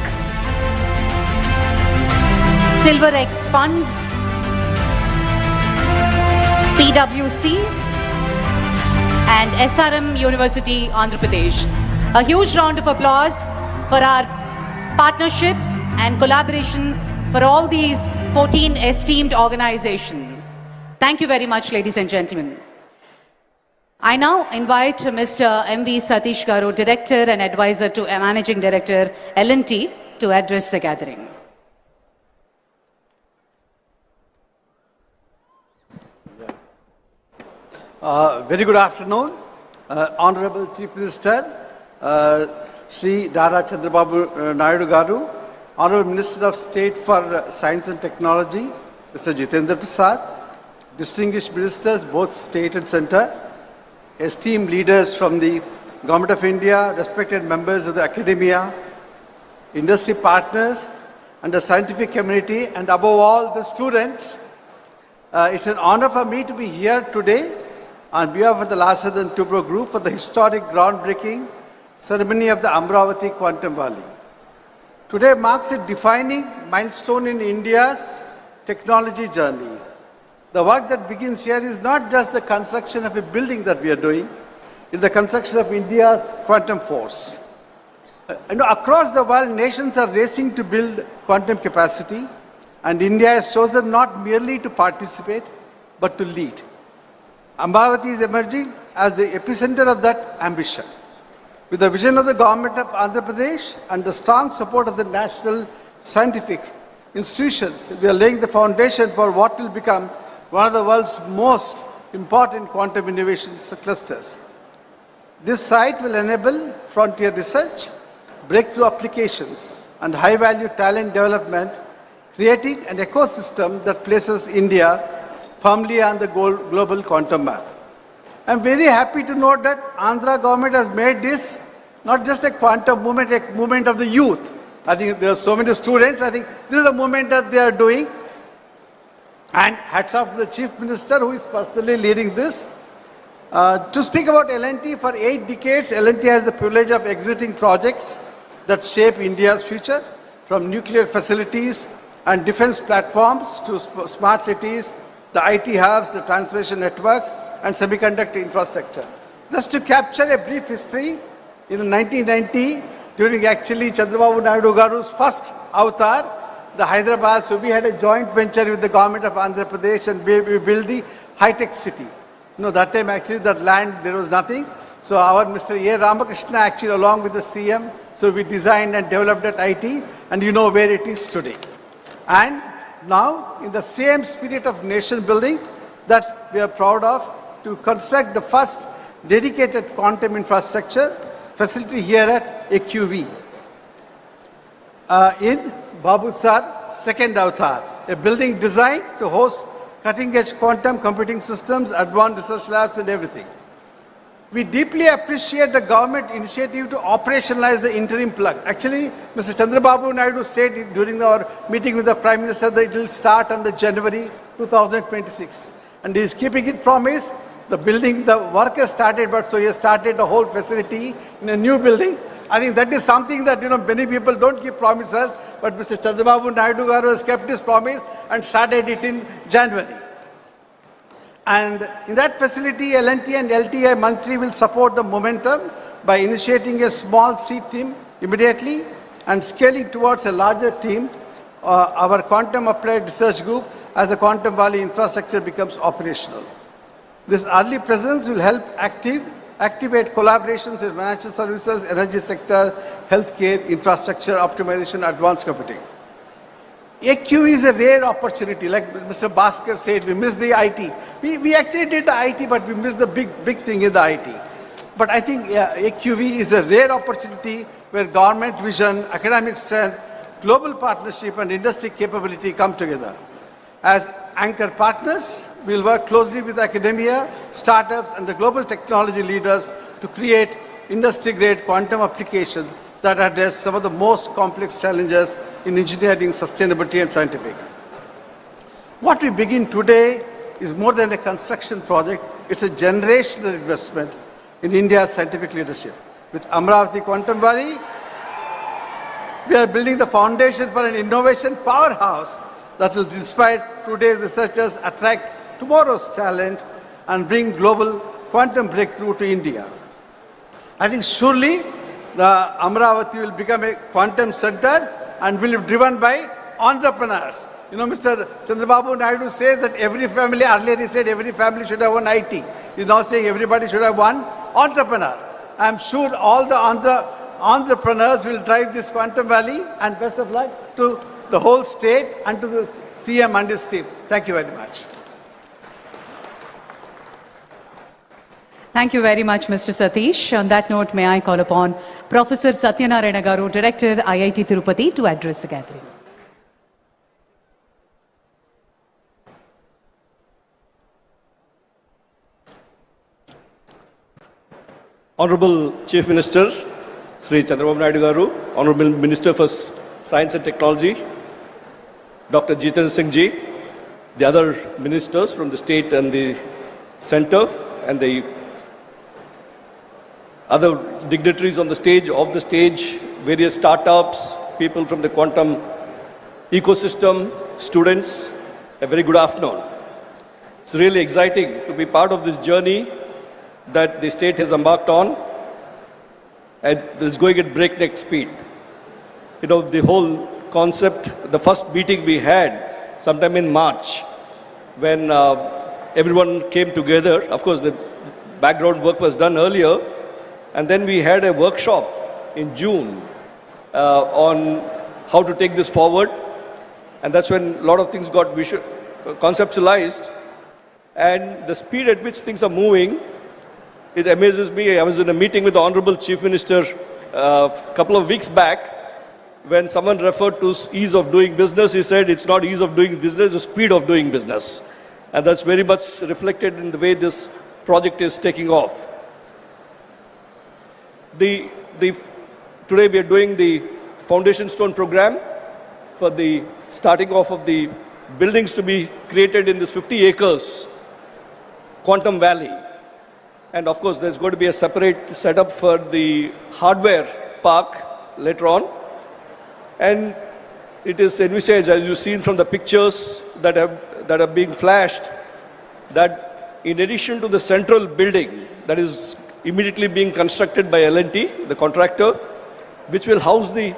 SilverX Fund, PwC, and SRM University, Andhra Pradesh. A huge round of applause for our partnerships and collaboration for all these 14 esteemed organizations. Thank you very much, ladies and gentlemen. I now invite Mr. M.V. Satish Garu, Director and Advisor to Managing Director, L&T, to address the gathering. Very good afternoon, Honorable Chief Minister, Shri Nara Chandrababu Naidu Garu, Honorable Minister of State for Science and Technology, Mr. Jitendra Prasad, distinguished ministers, both state and centre, esteemed leaders from the Government of India, respected members of the academia, industry partners, and the scientific community, and above all, the students. It's an honor for me to be here today on behalf of the Larsen & Toubro Group for the historic groundbreaking ceremony of the Amravati Quantum Valley. Today marks a defining milestone in India's technology journey. The work that begins here is not just the construction of a building that we are doing, it's the construction of India's quantum force. Across the world, nations are racing to build quantum capacity, and India has chosen not merely to participate, but to lead. Amravati is emerging as the epicenter of that ambition. With the vision of the government of Andhra Pradesh and the strong support of the national scientific institutions, we are laying the foundation for what will become one of the world's most important quantum innovation clusters. This site will enable frontier research, breakthrough applications, and high-value talent development, creating an ecosystem that places India firmly on the global quantum map. I'm very happy to note that Andhra government has made this not just a quantum movement, a movement of the youth. I think there are so many students. I think this is a movement that they are doing. And hats off to the Chief Minister who is personally leading this. To speak about L&T, for 8 decades, L&T has the privilege of executing projects that shape India's future, from nuclear facilities and defense platforms to smart cities, the IT hubs, the transportation networks, and semiconductor infrastructure. Just to capture a brief history, in 1990, during actually Chandrababu Naidu Garu's first avatar, the Hyderabad, so we had a joint venture with the government of Andhra Pradesh, and we built the high-tech city. That time actually that land, there was nothing. So our Mr. A. Ramakrishna actually along with the CM, so we designed and developed that IT, and you know where it is today. And now, in the same spirit of nation building that we are proud of, to construct the first dedicated quantum infrastructure facility here at AQV. In Babu Sar, second avatar, a building designed to host cutting-edge quantum computing systems, advanced research labs, and everything. We deeply appreciate the government initiative to operationalize the interim plug. Actually, Mr. Chandrababu Naidu said during our meeting with the Prime Minister that it will start on the January 2026. And he is keeping it promise. The building, the work has started, but so he has started the whole facility in a new building. I think that is something that, many people don't give promises, but Mr. Chandrababu Naidu Garu has kept his promise and started it in January. And in that facility, L&T and LTI Mantri will support the momentum by initiating a small seed team immediately and scaling towards a larger team, our Quantum Applied Research Group, as the Quantum Valley infrastructure becomes operational. This early presence will help activate collaborations in financial services, energy sector, healthcare, infrastructure, optimization, advanced computing. AQ is a rare opportunity. Like Mr. Bhaskar said, we missed the IT. We actually did the IT, but we missed the big thing in the IT. But I think AQV is a rare opportunity where government vision, academic strength, global partnership, and industry capability come together. As anchor partners, we will work closely with academia, startups, and the global technology leaders to create industry-grade quantum applications that address some of the most complex challenges in engineering, sustainability, and scientific. What we begin today is more than a construction project, it's a generational investment in India's scientific leadership. With Amravati Quantum Valley, we are building the foundation for an innovation powerhouse that will inspire today's researchers, attract tomorrow's talent, and bring global quantum breakthrough to India. I think surely Amravati will become a quantum center and will be driven by entrepreneurs. You know, Mr. Chandrababu Naidu says that every family, earlier he said every family should have one IT. He's now saying everybody should have one entrepreneur. I'm sure all the entrepreneurs will drive this Quantum Valley, and best of luck to the whole state and to the CM and his team. Thank you very much. Thank you very much, Mr. Satish. On that note, may I call upon Professor Satyanarayana Garu, Director, IIT Tirupati, to address the gathering. Honorable Chief Minister, Sri Chandrababu Naidu Garu, Honorable Minister for Science and Technology, Dr. Jitendra Singh Ji, the other ministers from the state and the center, and the other dignitaries on the stage, off the stage, various startups, people from the quantum ecosystem, students, a very good afternoon. It's really exciting to be part of this journey that the state has embarked on, and is going at breakneck speed. You know, the whole concept, the first meeting we had sometime in March, when everyone came together, of course the background work was done earlier, and then we had a workshop in June on how to take this forward, and that's when a lot of things got conceptualized, and the speed at which things are moving, it amazes me. I was in a meeting with the Honorable Chief Minister a couple of weeks back. When someone referred to ease of doing business, he said it's not ease of doing business, it's speed of doing business. And that's very much reflected in the way this project is taking off. Today we are doing the foundation stone program for the starting off of the buildings to be created in this 50 acres Quantum Valley. And of course, there's going to be a separate setup for the hardware park later on. And it is envisaged, as you've seen from the pictures that are being flashed, that in addition to the central building that is immediately being constructed by L&T, the contractor, which will house the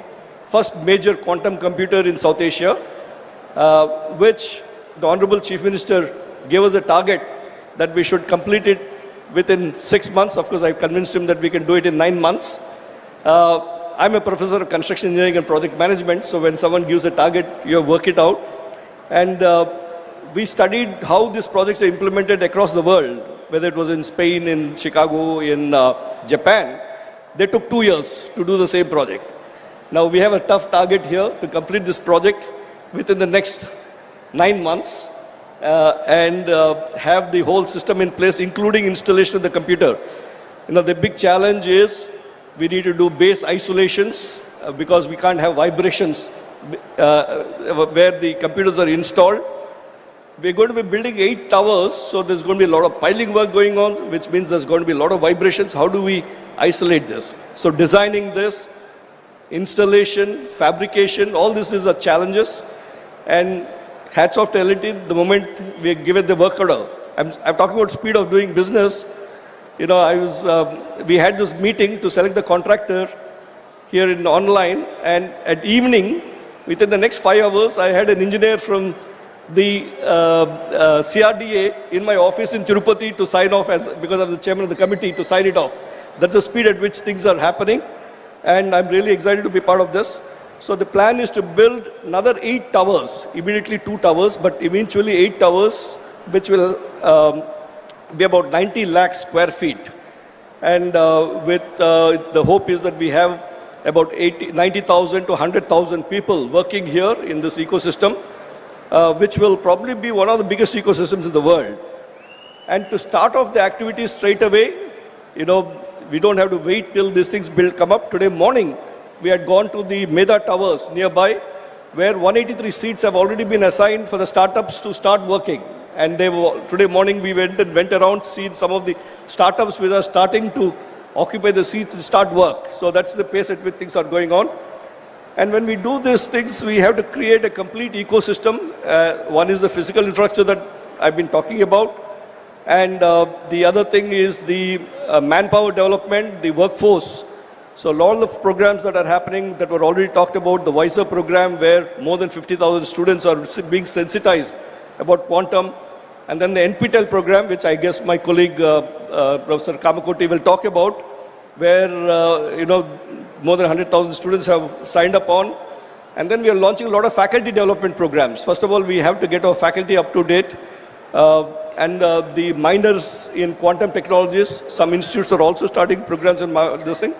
first major quantum computer in South Asia, which the Honorable Chief Minister gave us a target that we should complete it within 6 months. Of course, I convinced him that we can do it in 9 months. I'm a professor of construction engineering and project management, so when someone gives a target, you work it out. And we studied how these projects are implemented across the world, whether it was in Spain, in Chicago, in Japan. They took 2 years to do the same project. Now we have a tough target here to complete this project within the next 9 months. And have the whole system in place, including installation of the computer. You know, the big challenge is we need to do base isolations because we can't have vibrations where the computers are installed. We're going to be building 8 towers, so there's going to be a lot of piling work going on, which means there's going to be a lot of vibrations. How do we isolate this? So designing this, installation, fabrication, all this is challenges. And hats off to L&T, the moment we give it the work order. I'm talking about speed of doing business. You know, we had this meeting to select the contractor here in online, and at evening, within the next 5 hours, I had an engineer from the CRDA in my office in Tirupati to sign off, because I'm the chairman of the committee, to sign it off. That's the speed at which things are happening, and I'm really excited to be part of this. So the plan is to build another 8 towers, immediately 2 towers, but eventually 8 towers, which will be about 90 lakh square feet. And the hope is that we have about 90,000 to 100,000 people working here in this ecosystem, which will probably be one of the biggest ecosystems in the world. And to start off the activities straight away, you know, we don't have to wait till these things come up. Today morning, we had gone to the Meda Towers nearby, where 183 seats have already been assigned for the startups to start working. And today morning we went around, seeing some of the startups which are starting to occupy the seats and start work. So that's the pace at which things are going on. And when we do these things, we have to create a complete ecosystem. One is the physical infrastructure that I've been talking about. And the other thing is the manpower development, the workforce. So a lot of programs that are happening that were already talked about, the WISER program where more than 50,000 students are being sensitized about quantum, and then the NPTEL program, which I guess my colleague Professor Kamakoti will talk about, where more than 100,000 students have signed up on. And then we are launching a lot of faculty development programs. First of all, we have to get our faculty up to date. And the minors in quantum technologies, some institutes are also starting programs in this thing.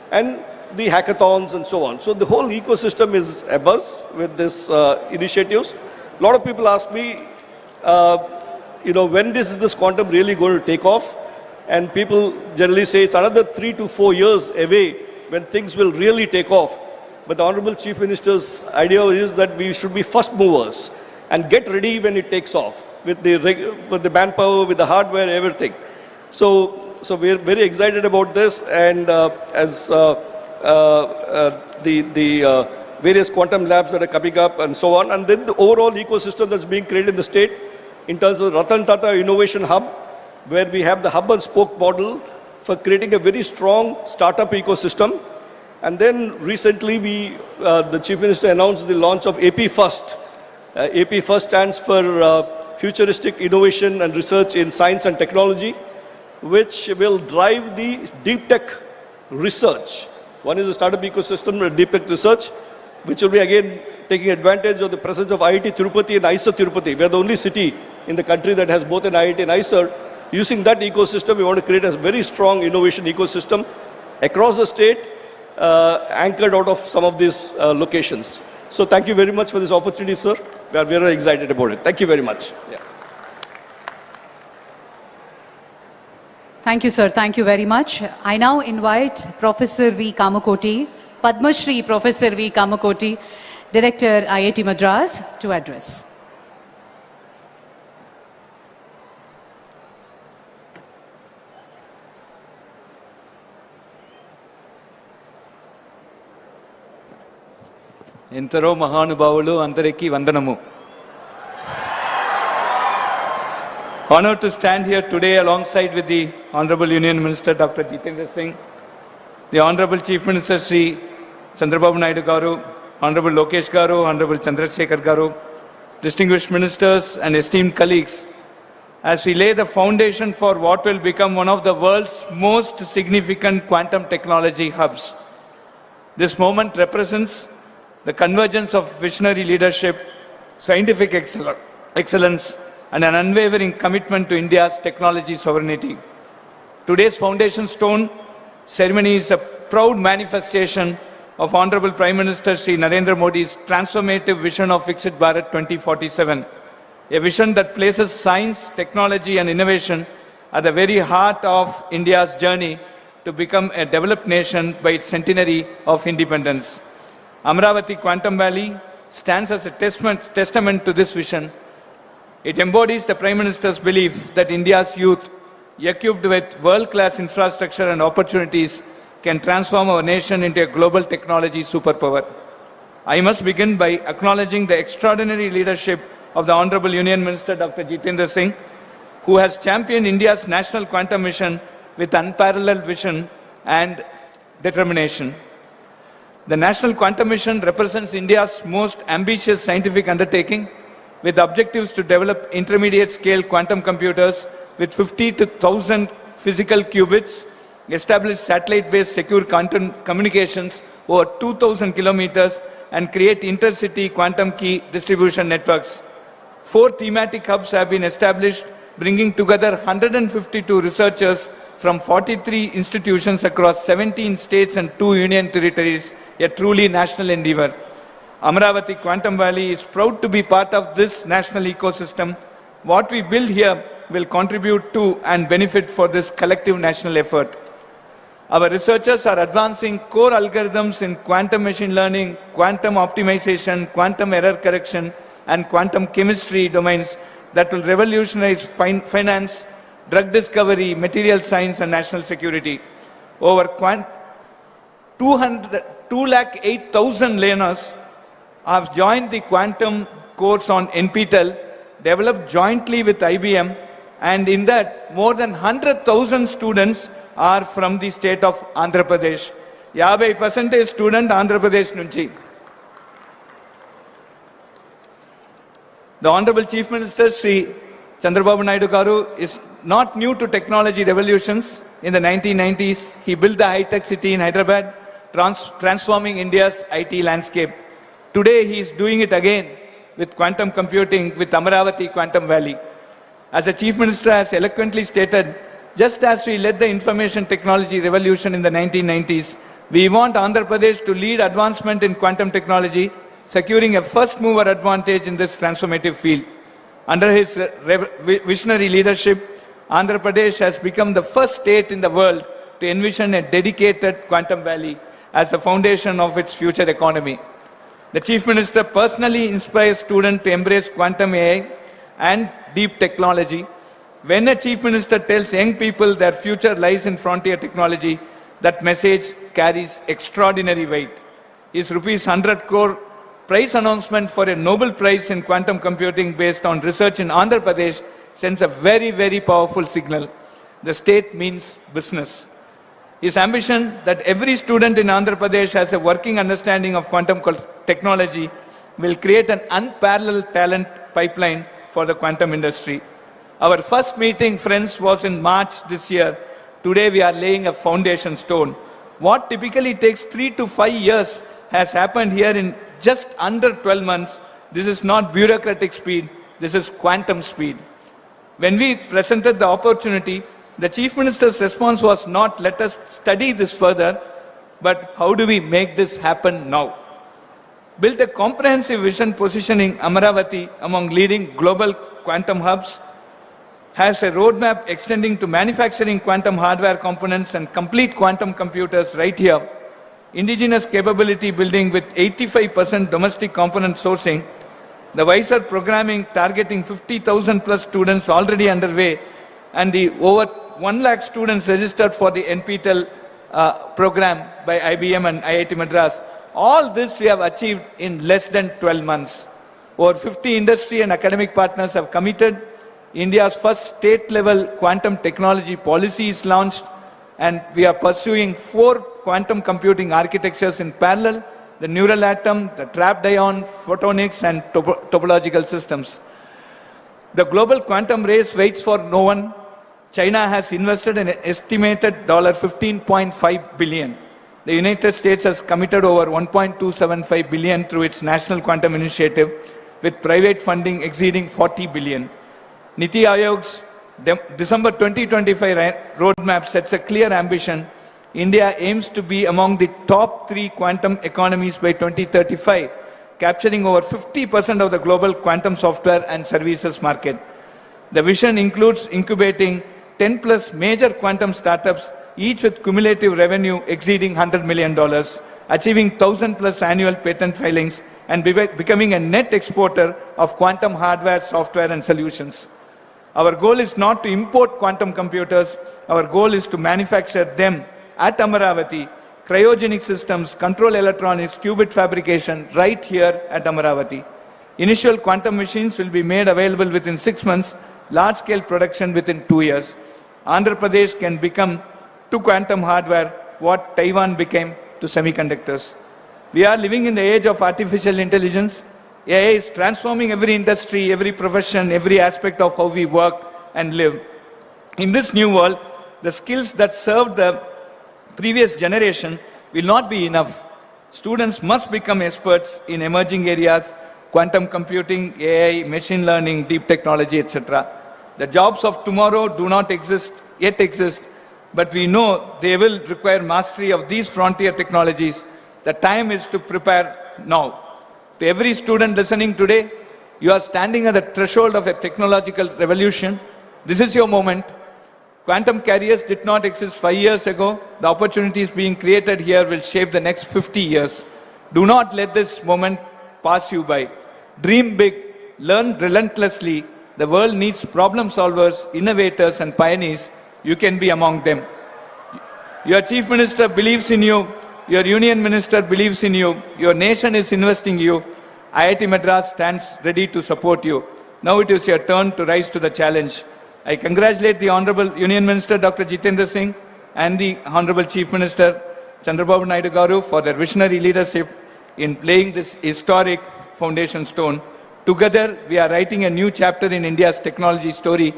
And the hackathons and so on. So the whole ecosystem is abuzz with these initiatives. A lot of people ask me, when is this quantum really going to take off? And people generally say it's another 3 to 4 years away when things will really take off. But the Honorable Chief Minister's idea is that we should be first movers and get ready when it takes off with the manpower, with the hardware, everything. So we're very excited about this, and as the various quantum labs that are coming up and so on, and then the overall ecosystem that's being created in the state in terms of Ratan Tata Innovation Hub, where we have the hub and spoke model for creating a very strong startup ecosystem. And then recently the Chief Minister announced the launch of AP First. AP First stands for Futuristic Innovation and Research in Science and Technology, which will drive the deep tech research. One is the startup ecosystem, deep tech research, which will be again taking advantage of the presence of IIT Tirupati and IISER Tirupati. We are the only city in the country that has both an IIT and IISER. Using that ecosystem, we want to create a very strong innovation ecosystem across the state, anchored out of some of these locations. So thank you very much for this opportunity, sir. We are very excited about it. Thank you very much. Yeah. Thank you, sir. Thank you very much. I now invite Professor V. Kamakoti, Padma Shri Professor V. Kamakoti, Director IIT Madras, to address. ఎంతరో మహానుభావులు అందరికీ వందనము. Honored to stand here today alongside with the Honorable Union Minister Dr. Jitendra Singh, the Honorable Chief Minister Sri Chandrababu Naidu Garu, Honorable Lokesh Garu, Honorable Chandrasekhar Garu, distinguished ministers and esteemed colleagues, as we lay the foundation for what will become one of the world's most significant quantum technology hubs. This moment represents the convergence of visionary leadership, scientific excellence, and an unwavering commitment to India's technology sovereignty. Today's foundation stone ceremony is a proud manifestation of Honorable Prime Minister Sri Narendra Modi's transformative vision of Viksit Bharat 2047, a vision that places science, technology, and innovation at the very heart of India's journey to become a developed nation by its centenary of independence. Amravati Quantum Valley stands as a testament to this vision. It embodies the Prime Minister's belief that India's youth, equipped with world-class infrastructure and opportunities, can transform our nation into a global technology superpower. I must begin by acknowledging the extraordinary leadership of the Honorable Union Minister Dr. Jitendra Singh, who has championed India's national quantum mission with unparalleled vision and determination. The National Quantum Mission represents India's most ambitious scientific undertaking, with objectives to develop intermediate-scale quantum computers with 50 to 1,000 physical qubits, establish satellite-based secure quantum communications over 2,000 kilometers, and create intercity quantum key distribution networks. 4 thematic hubs have been established, bringing together 152 researchers from 43 institutions across 17 states and 2 union territories, a truly national endeavor. Amravati Quantum Valley is proud to be part of this national ecosystem. What we build here will contribute to and benefit for this collective national effort. Our researchers are advancing core algorithms in quantum machine learning, quantum optimization, quantum error correction, and quantum chemistry domains that will revolutionize finance, drug discovery, material science, and national security. Over 208,000 learners have joined the quantum course on NPTEL, developed jointly with IBM, and in that, more than 100,000 students are from the state of Andhra Pradesh. 50% student Andhra Pradesh నుంచి. The Honorable Chief Minister Sri Chandrababu Naidu Garu is not new to technology revolutions. In the 1990s, he built the high-tech city in Hyderabad, transforming India's IT landscape. Today, he is doing it again with quantum computing with Amaravati Quantum Valley. As the Chief Minister has eloquently stated, just as we led the information technology revolution in the 1990s, we want Andhra Pradesh to lead advancement in quantum technology, securing a first-mover advantage in this transformative field. Under his visionary leadership, Andhra Pradesh has become the first state in the world to envision a dedicated quantum valley as the foundation of its future economy. The Chief Minister personally inspires students to embrace quantum AI and deep technology. When a Chief Minister tells young people their future lies in frontier technology, that message carries extraordinary weight. His rupees 100 crore prize announcement for a Nobel Prize in quantum computing based on research in Andhra Pradesh sends a very, very powerful signal. The state means business. His ambition that every student in Andhra Pradesh has a working understanding of quantum technology will create an unparalleled talent pipeline for the quantum industry. Our first meeting, friends, was in March this year. Today we are laying a foundation stone. What typically takes 3 to 5 years has happened here in just under 12 months. This is not bureaucratic speed, this is quantum speed. When we presented the opportunity, the Chief Minister's response was not, let us study this further, but how do we make this happen now? Built a comprehensive vision positioning Amaravati among leading global quantum hubs, has a roadmap extending to manufacturing quantum hardware components and complete quantum computers right here. Indigenous capability building with 85% domestic component sourcing, the WISER programming targeting 50,000 plus students already underway, and the over 1 lakh students registered for the NPTEL program by IBM and IIT Madras. All this we have achieved in less than 12 months. Over 50 industry and academic partners have committed. India's first state-level quantum technology policy is launched, and we are pursuing 4 quantum computing architectures in parallel: the neural atom, the trapped ion, photonics, and topological systems. The global quantum race waits for no one. China has invested an estimated $15.5 billion. The United States has committed over $1.275 billion through its National Quantum Initiative, with private funding exceeding $40 billion. Niti Aayog's December 2025 roadmap sets a clear ambition. India aims to be among the top 3 quantum economies by 2035, capturing over 50% of the global quantum software and services market. The vision includes incubating 10 plus major quantum startups, each with cumulative revenue exceeding $100 million, achieving 1,000 plus annual patent filings, and becoming a net exporter of quantum hardware, software, and solutions. Our goal is not to import quantum computers. Our goal is to manufacture them at Amaravati, cryogenic systems, control electronics, qubit fabrication right here at Amaravati. Initial quantum machines will be made available within 6 months, large-scale production within 2 years. Andhra Pradesh can become to quantum hardware what Taiwan became to semiconductors. We are living in the age of artificial intelligence. AI is transforming every industry, every profession, every aspect of how we work and live. In this new world, the skills that served the previous generation will not be enough. Students must become experts in emerging areas: quantum computing, AI, machine learning, deep technology, etc. The jobs of tomorrow do not yet exist, but we know they will require mastery of these frontier technologies. The time is to prepare now. To every student listening today, you are standing at the threshold of a technological revolution. This is your moment. Quantum careers did not exist 5 years ago. The opportunities being created here will shape the next 50 years. Do not let this moment pass you by. Dream big, learn relentlessly. The world needs problem solvers, innovators, and pioneers. You can be among them. Your Chief Minister believes in you. Your Union Minister believes in you. Your nation is investing in you. IIT Madras stands ready to support you. Now it is your turn to rise to the challenge. I congratulate the Honorable Union Minister Dr. Jitendra Singh and the Honorable Chief Minister Chandrababu Naidu Garu for their visionary leadership in laying this historic foundation stone. Together, we are writing a new chapter in India's technology story,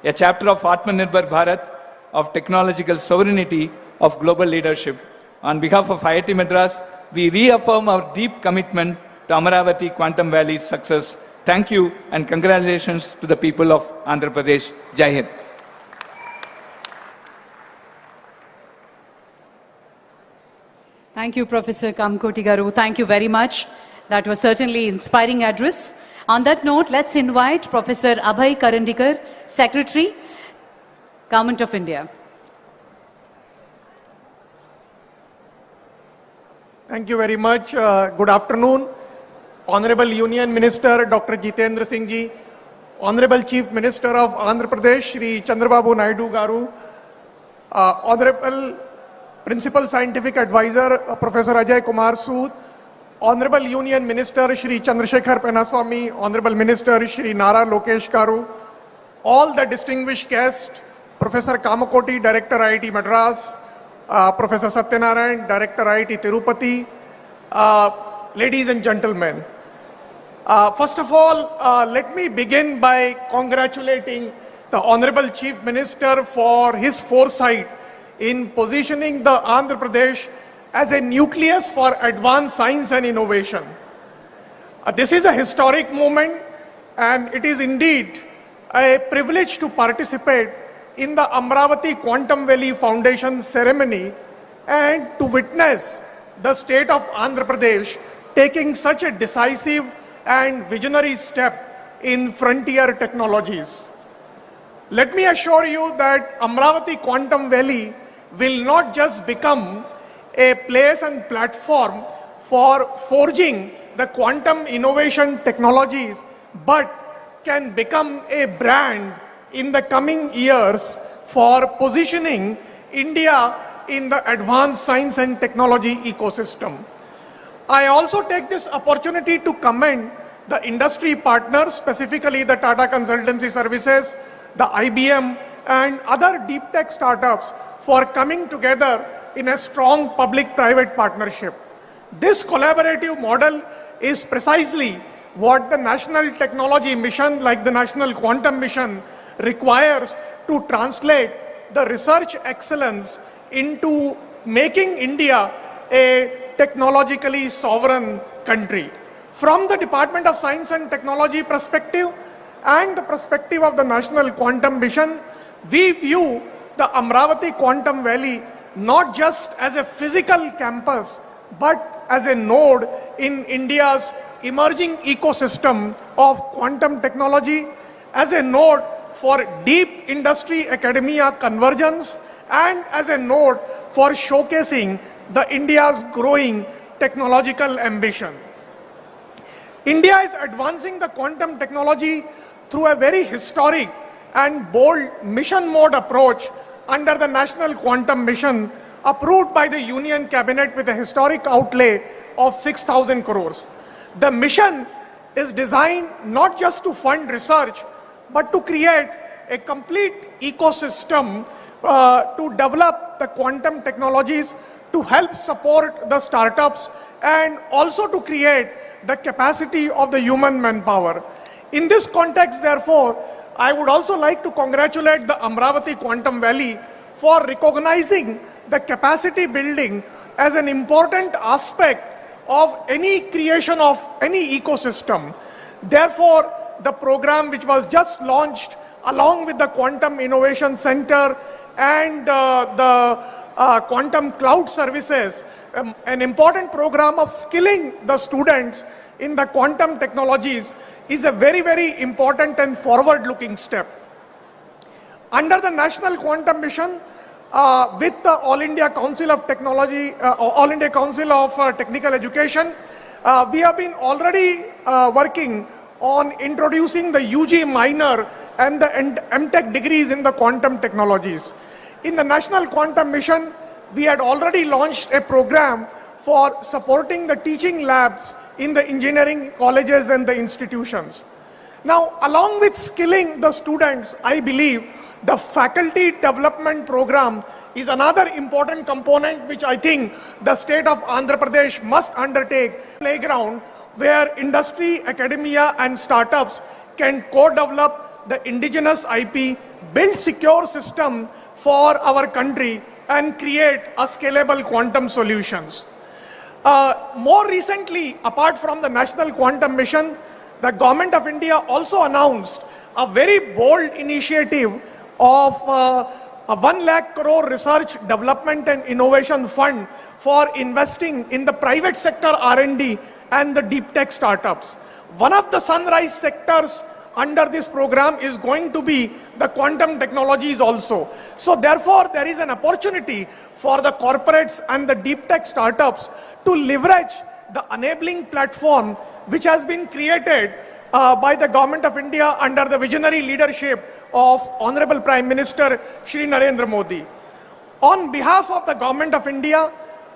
a chapter of Atmanirbhar Bharat, of technological sovereignty, of global leadership. On behalf of IIT Madras, we reaffirm our deep commitment to Amaravati Quantum Valley's success. Thank you and congratulations to the people of Andhra Pradesh. Jai Hind. Thank you, Professor Kamakoti Garu. Thank you very much. That was certainly inspiring address. On that note, let's invite Professor Abhay Karandikar, Secretary, Government of India. Thank you very much. Good afternoon. Honorable Union Minister Dr. Jitendra Singh Ji, Honorable Chief Minister of Andhra Pradesh Shri Chandrababu Naidu Garu, Honorable Principal Scientific Advisor Professor Ajay Kumar Sood, Honorable Union Minister Shri Chandrasekhar Penaswamy, Honorable Minister Shri Nara Lokesh Garu, all the distinguished guests, Professor Kamakoti, Director IIT Madras, Professor Satyanarayan, Director IIT Tirupati, ladies and gentlemen. First of all, let me begin by congratulating the Honorable Chief Minister for his foresight in positioning the Andhra Pradesh as a nucleus for advanced science and innovation. This is a historic moment, and it is indeed a privilege to participate in the Amravati Quantum Valley Foundation ceremony and to witness the state of Andhra Pradesh taking such a decisive and visionary step in frontier technologies. Let me assure you that Amravati Quantum Valley will not just become a place and platform for forging the quantum innovation technologies, but can become a brand in the coming years for positioning India in the advanced science and technology ecosystem. I also take this opportunity to commend the industry partners, specifically the Tata Consultancy Services, the IBM, and other deep tech startups for coming together in a strong public-private partnership. This collaborative model is precisely what the national technology mission, like the National Quantum Mission, requires to translate the research excellence into making India a technologically sovereign country. From the Department of Science and Technology perspective and the perspective of the National Quantum Mission, we view the Amravati Quantum Valley not just as a physical campus, but as a node in India's emerging ecosystem of quantum technology, as a node for deep industry academia convergence, and as a node for showcasing the India's growing technological ambition. India is advancing the quantum technology through a very historic and bold mission mode approach under the National Quantum Mission, approved by the Union Cabinet with a historic outlay of 6,000 crores. The mission is designed not just to fund research, but to create a complete ecosystem to develop the quantum technologies, to help support the startups, and also to create the capacity of the human manpower. In this context, therefore, I would also like to congratulate the Amravati Quantum Valley for recognizing the capacity building as an important aspect of any creation of any ecosystem. Therefore, the program which was just launched along with the Quantum Innovation Center and the Quantum Cloud Services, an important program of skilling the students in the quantum technologies, is a very, very important and forward-looking step. Under the National Quantum Mission, with the All India Council of Technology, All India Council of Technical Education, we have been already working on introducing the UG minor and the MTech degrees in the quantum technologies. In the National Quantum Mission, we had already launched a program for supporting the teaching labs in the engineering colleges and the institutions. Now, along with skilling the students, I believe the faculty development program is another important component which I think the state of Andhra Pradesh must undertake. Playground where industry, academia and startups can co-develop the indigenous IP, build secure system for our country and create a scalable quantum solutions. More recently, apart from the National Quantum Mission, the Government of India also announced a very bold initiative of a 1 lakh crore research, development and innovation fund for investing in the private sector R&D and the deep tech startups. One of the sunrise sectors under this program is going to be the quantum technologies also. So therefore, there is an opportunity for the corporates and the deep tech startups to leverage the enabling platform which has been created by the Government of India under the visionary leadership of Honorable Prime Minister Shri Narendra Modi. On behalf of the Government of India,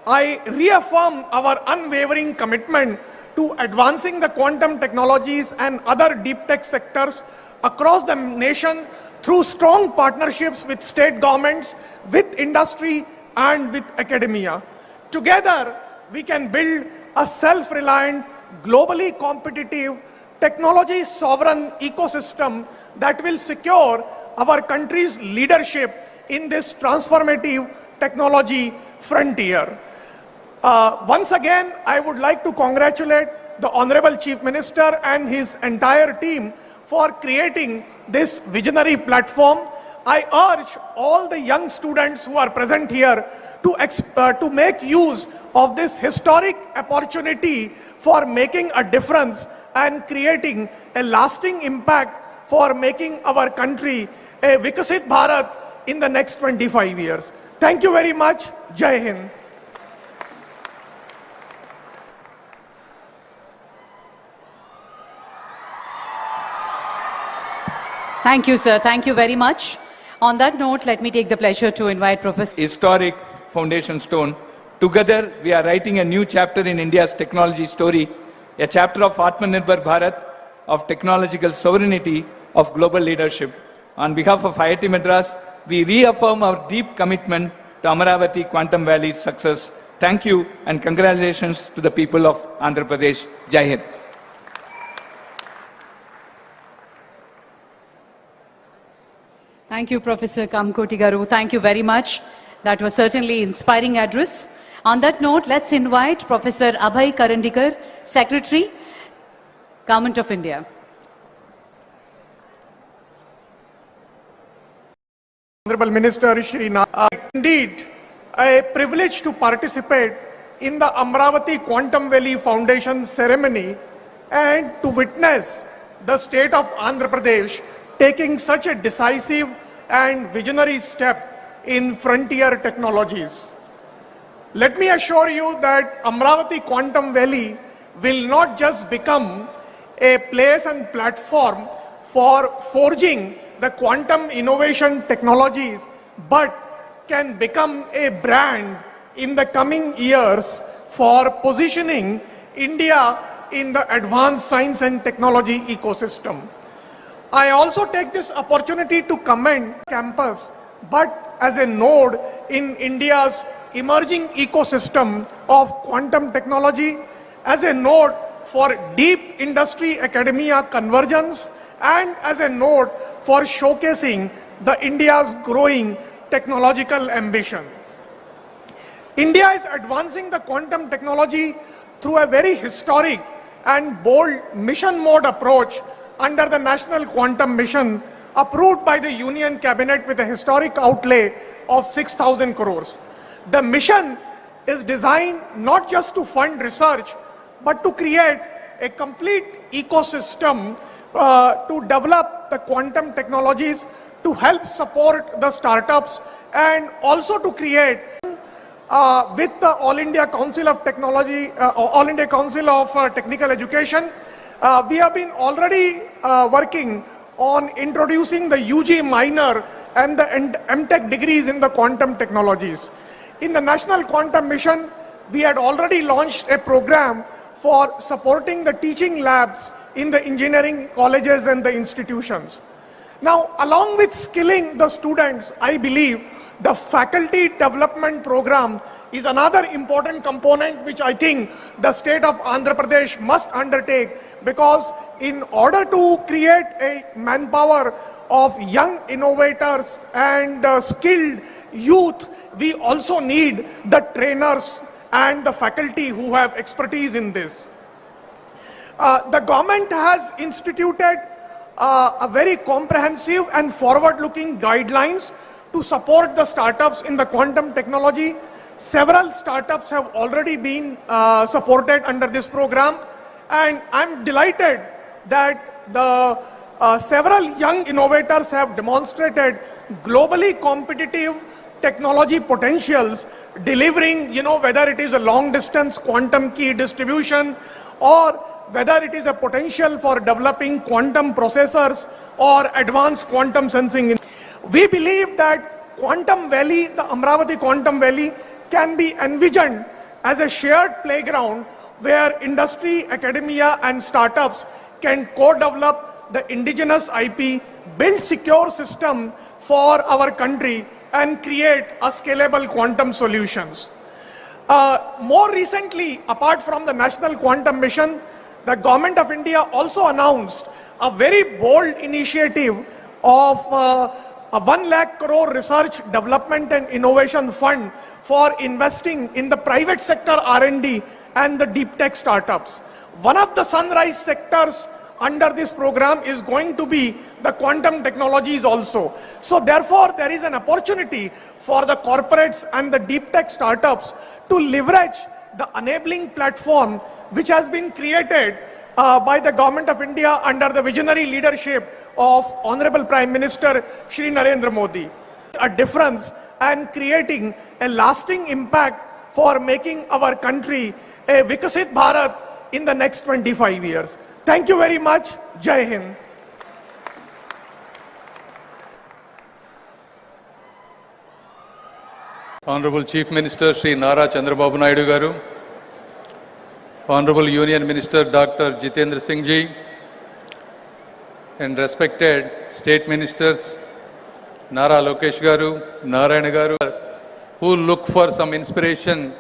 I reaffirm our unwavering commitment to advancing the quantum technologies and other deep tech sectors across the nation through strong partnerships with state governments, with industry and with academia. Together, we can build a self-reliant, globally competitive, technology sovereign ecosystem that will secure our country's leadership in this transformative technology frontier. Once again, I would like to congratulate the Honorable Chief Minister and his entire team for creating this visionary platform. I urge all the young students who are present here to make use of this historic opportunity for making a difference and creating a lasting impact for making our country a Vikasit Bharat in the next 25 years. Thank you very much. Jai Hind. Thank you, sir. Thank you very much. On that note, let me take the pleasure to invite Professor. Historic foundation stone. Together, we are writing a new chapter in India's technology story, a chapter of Atmanirbhar Bharat, of technological sovereignty, of global leadership. On behalf of IIT Madras, we reaffirm our deep commitment to Amaravati Quantum Valley's success. Thank you and congratulations to the people of Andhra Pradesh. Jai Hind. Thank you, Professor Kamkoti Garu. Thank you very much. That was certainly inspiring address. On that note, let's invite Professor Abhay Karandikar, Secretary, Government of India. Honorable Minister Shri Nara, indeed a privilege to participate in the Amravati Quantum Valley Foundation ceremony and to witness the state of Andhra Pradesh taking such a decisive and visionary step in frontier technologies. Let me assure you that Amravati Quantum Valley will not just become a place and platform for forging the quantum innovation technologies, but can become a brand in the coming years for positioning India in the advanced science and technology ecosystem. I also take this opportunity to commend campus, but as a node in India's emerging ecosystem of quantum technology, as a node for deep industry academia convergence, and as a node for showcasing the India's growing technological ambition. India is advancing the quantum technology through a very historic and bold mission mode approach under the National Quantum Mission approved by the Union Cabinet with a historic outlay of 6,000 crores. The mission is designed not just to fund research, but to create a complete ecosystem to develop the quantum technologies, to help support the startups, and also to create with the All India Council of Technology, All India Council of Technical Education, we have been already working on introducing the UG minor and the MTech degrees in the quantum technologies. In the National Quantum Mission, we had already launched a program for supporting the teaching labs in the engineering colleges and the institutions. Now, along with skilling the students, I believe The faculty development program is another important component which I think the state of Andhra Pradesh must undertake, because in order to create a manpower of young innovators and skilled youth, we also need the trainers and the faculty who have expertise in this. The government has instituted a very comprehensive and forward-looking guidelines to support the startups in the quantum technology. Several startups have already been supported under this program, and I'm delighted that the several young innovators have demonstrated globally competitive technology potentials, delivering, whether it is a long-distance quantum key distribution or whether it is a potential for developing quantum processors or advanced quantum sensing. We believe that Quantum Valley, the Amravati Quantum Valley, can be envisioned as a shared playground where industry, academia, and startups can co-develop the indigenous IP, build secure system for our country, and create a scalable quantum solutions. More recently, apart from the National Quantum Mission, the Government of India also announced a very bold initiative of a 1 lakh crore research, development and innovation fund for investing in the private sector R&D and the deep tech startups. One of the sunrise sectors under this program is going to be the quantum technologies also. So therefore, there is an opportunity for the corporates and the deep tech startups to leverage the enabling platform which has been created by the Government of India under the visionary leadership of Honorable Prime Minister Shri Narendra Modi. A difference and creating a lasting impact for making our country a Vikasit Bharat in the next 25 years. Thank you very much. Jai Hind. Honorable Chief Minister Shri Nara Chandrababu Naidu Garu, Honorable Union Minister Dr. Jitendra Singh Ji, and respected State Ministers Nara Lokesh Garu, Narayana Garu, who look for some inspiration.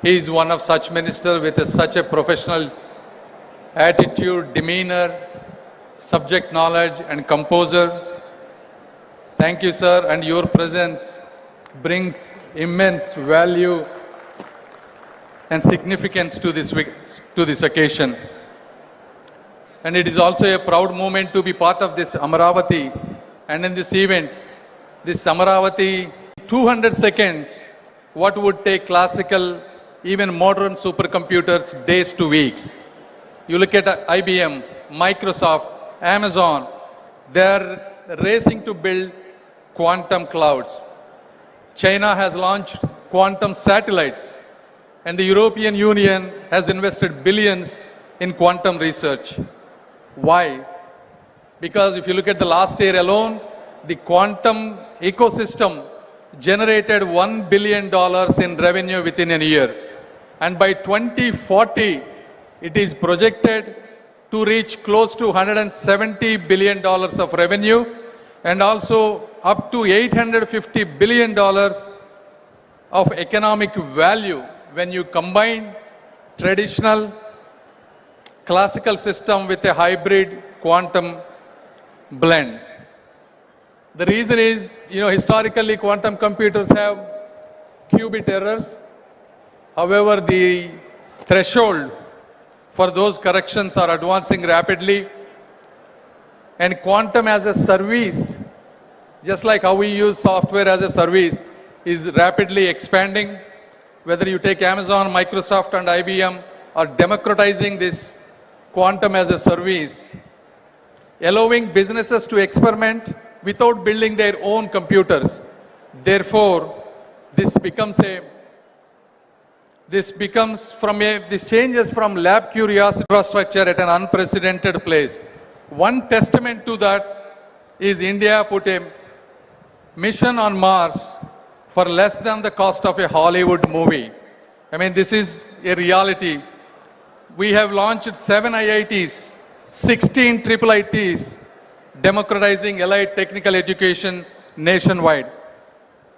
He is one of such ministers with such a professional attitude, demeanor, subject knowledge, and composer. Thank you, sir, and your presence brings immense value and significance to this occasion. And it is also a proud moment to be part of this Amravati. And in this event, this Amravati, 200 seconds, what would take classical, even modern supercomputers days to weeks. You look at IBM, Microsoft, Amazon, they're racing to build quantum clouds. China has launched quantum satellites, and the European Union has invested billions in quantum research. Why? Because if you look at the last year alone, the quantum ecosystem generated $1 billion in revenue within a year. And by 2040, it is projected to reach close to $170 billion of revenue, and also up to $850 billion of economic value when you combine traditional classical system with a hybrid quantum blend. The reason is, historically quantum computers have qubit errors. However, the threshold for those corrections are advancing rapidly. And quantum as a service, just like how we use software as a service, is rapidly expanding. Whether you take Amazon, Microsoft, and IBM are democratizing this quantum as a service, allowing businesses to experiment without building their own computers. Therefore, this changes from lab curiosity infrastructure at an unprecedented place. One testament to that is India put a mission on Mars for less than the cost of a Hollywood movie. This is a reality. We have launched 7 IITs, 16 IIITs, democratizing allied technical education nationwide.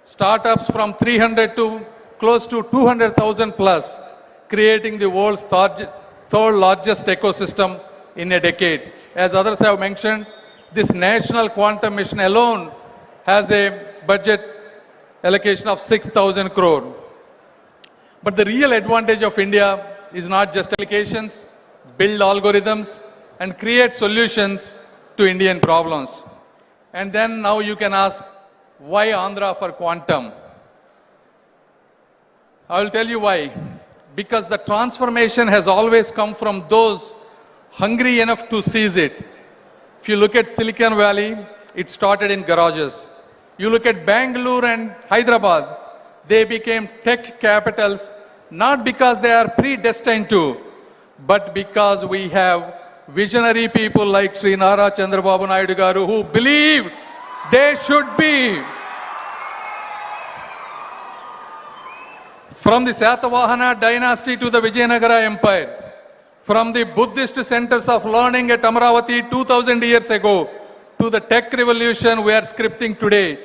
startups from 300 to close to 200,000 plus, creating the world's third largest ecosystem in a decade. As others have mentioned, this national quantum mission alone has a budget allocation of 6,000 crore. But the real advantage of India is not just applications, build algorithms, and create solutions to Indian problems. And then now you can ask, why Andhra for quantum? I will tell you why. Because the transformation has always come from those hungry enough to seize it. If you look at Silicon Valley, it started in garages. You look at Bangalore and Hyderabad, they became tech capitals not because they are predestined to, but because we have visionary people like Sri Nara Chandrababu Naidu Garu who believed they should be. From the Satavahana dynasty to the Vijayanagara Empire, from the Buddhist centers of learning at Amaravati 2000 years ago to the tech revolution we are scripting today,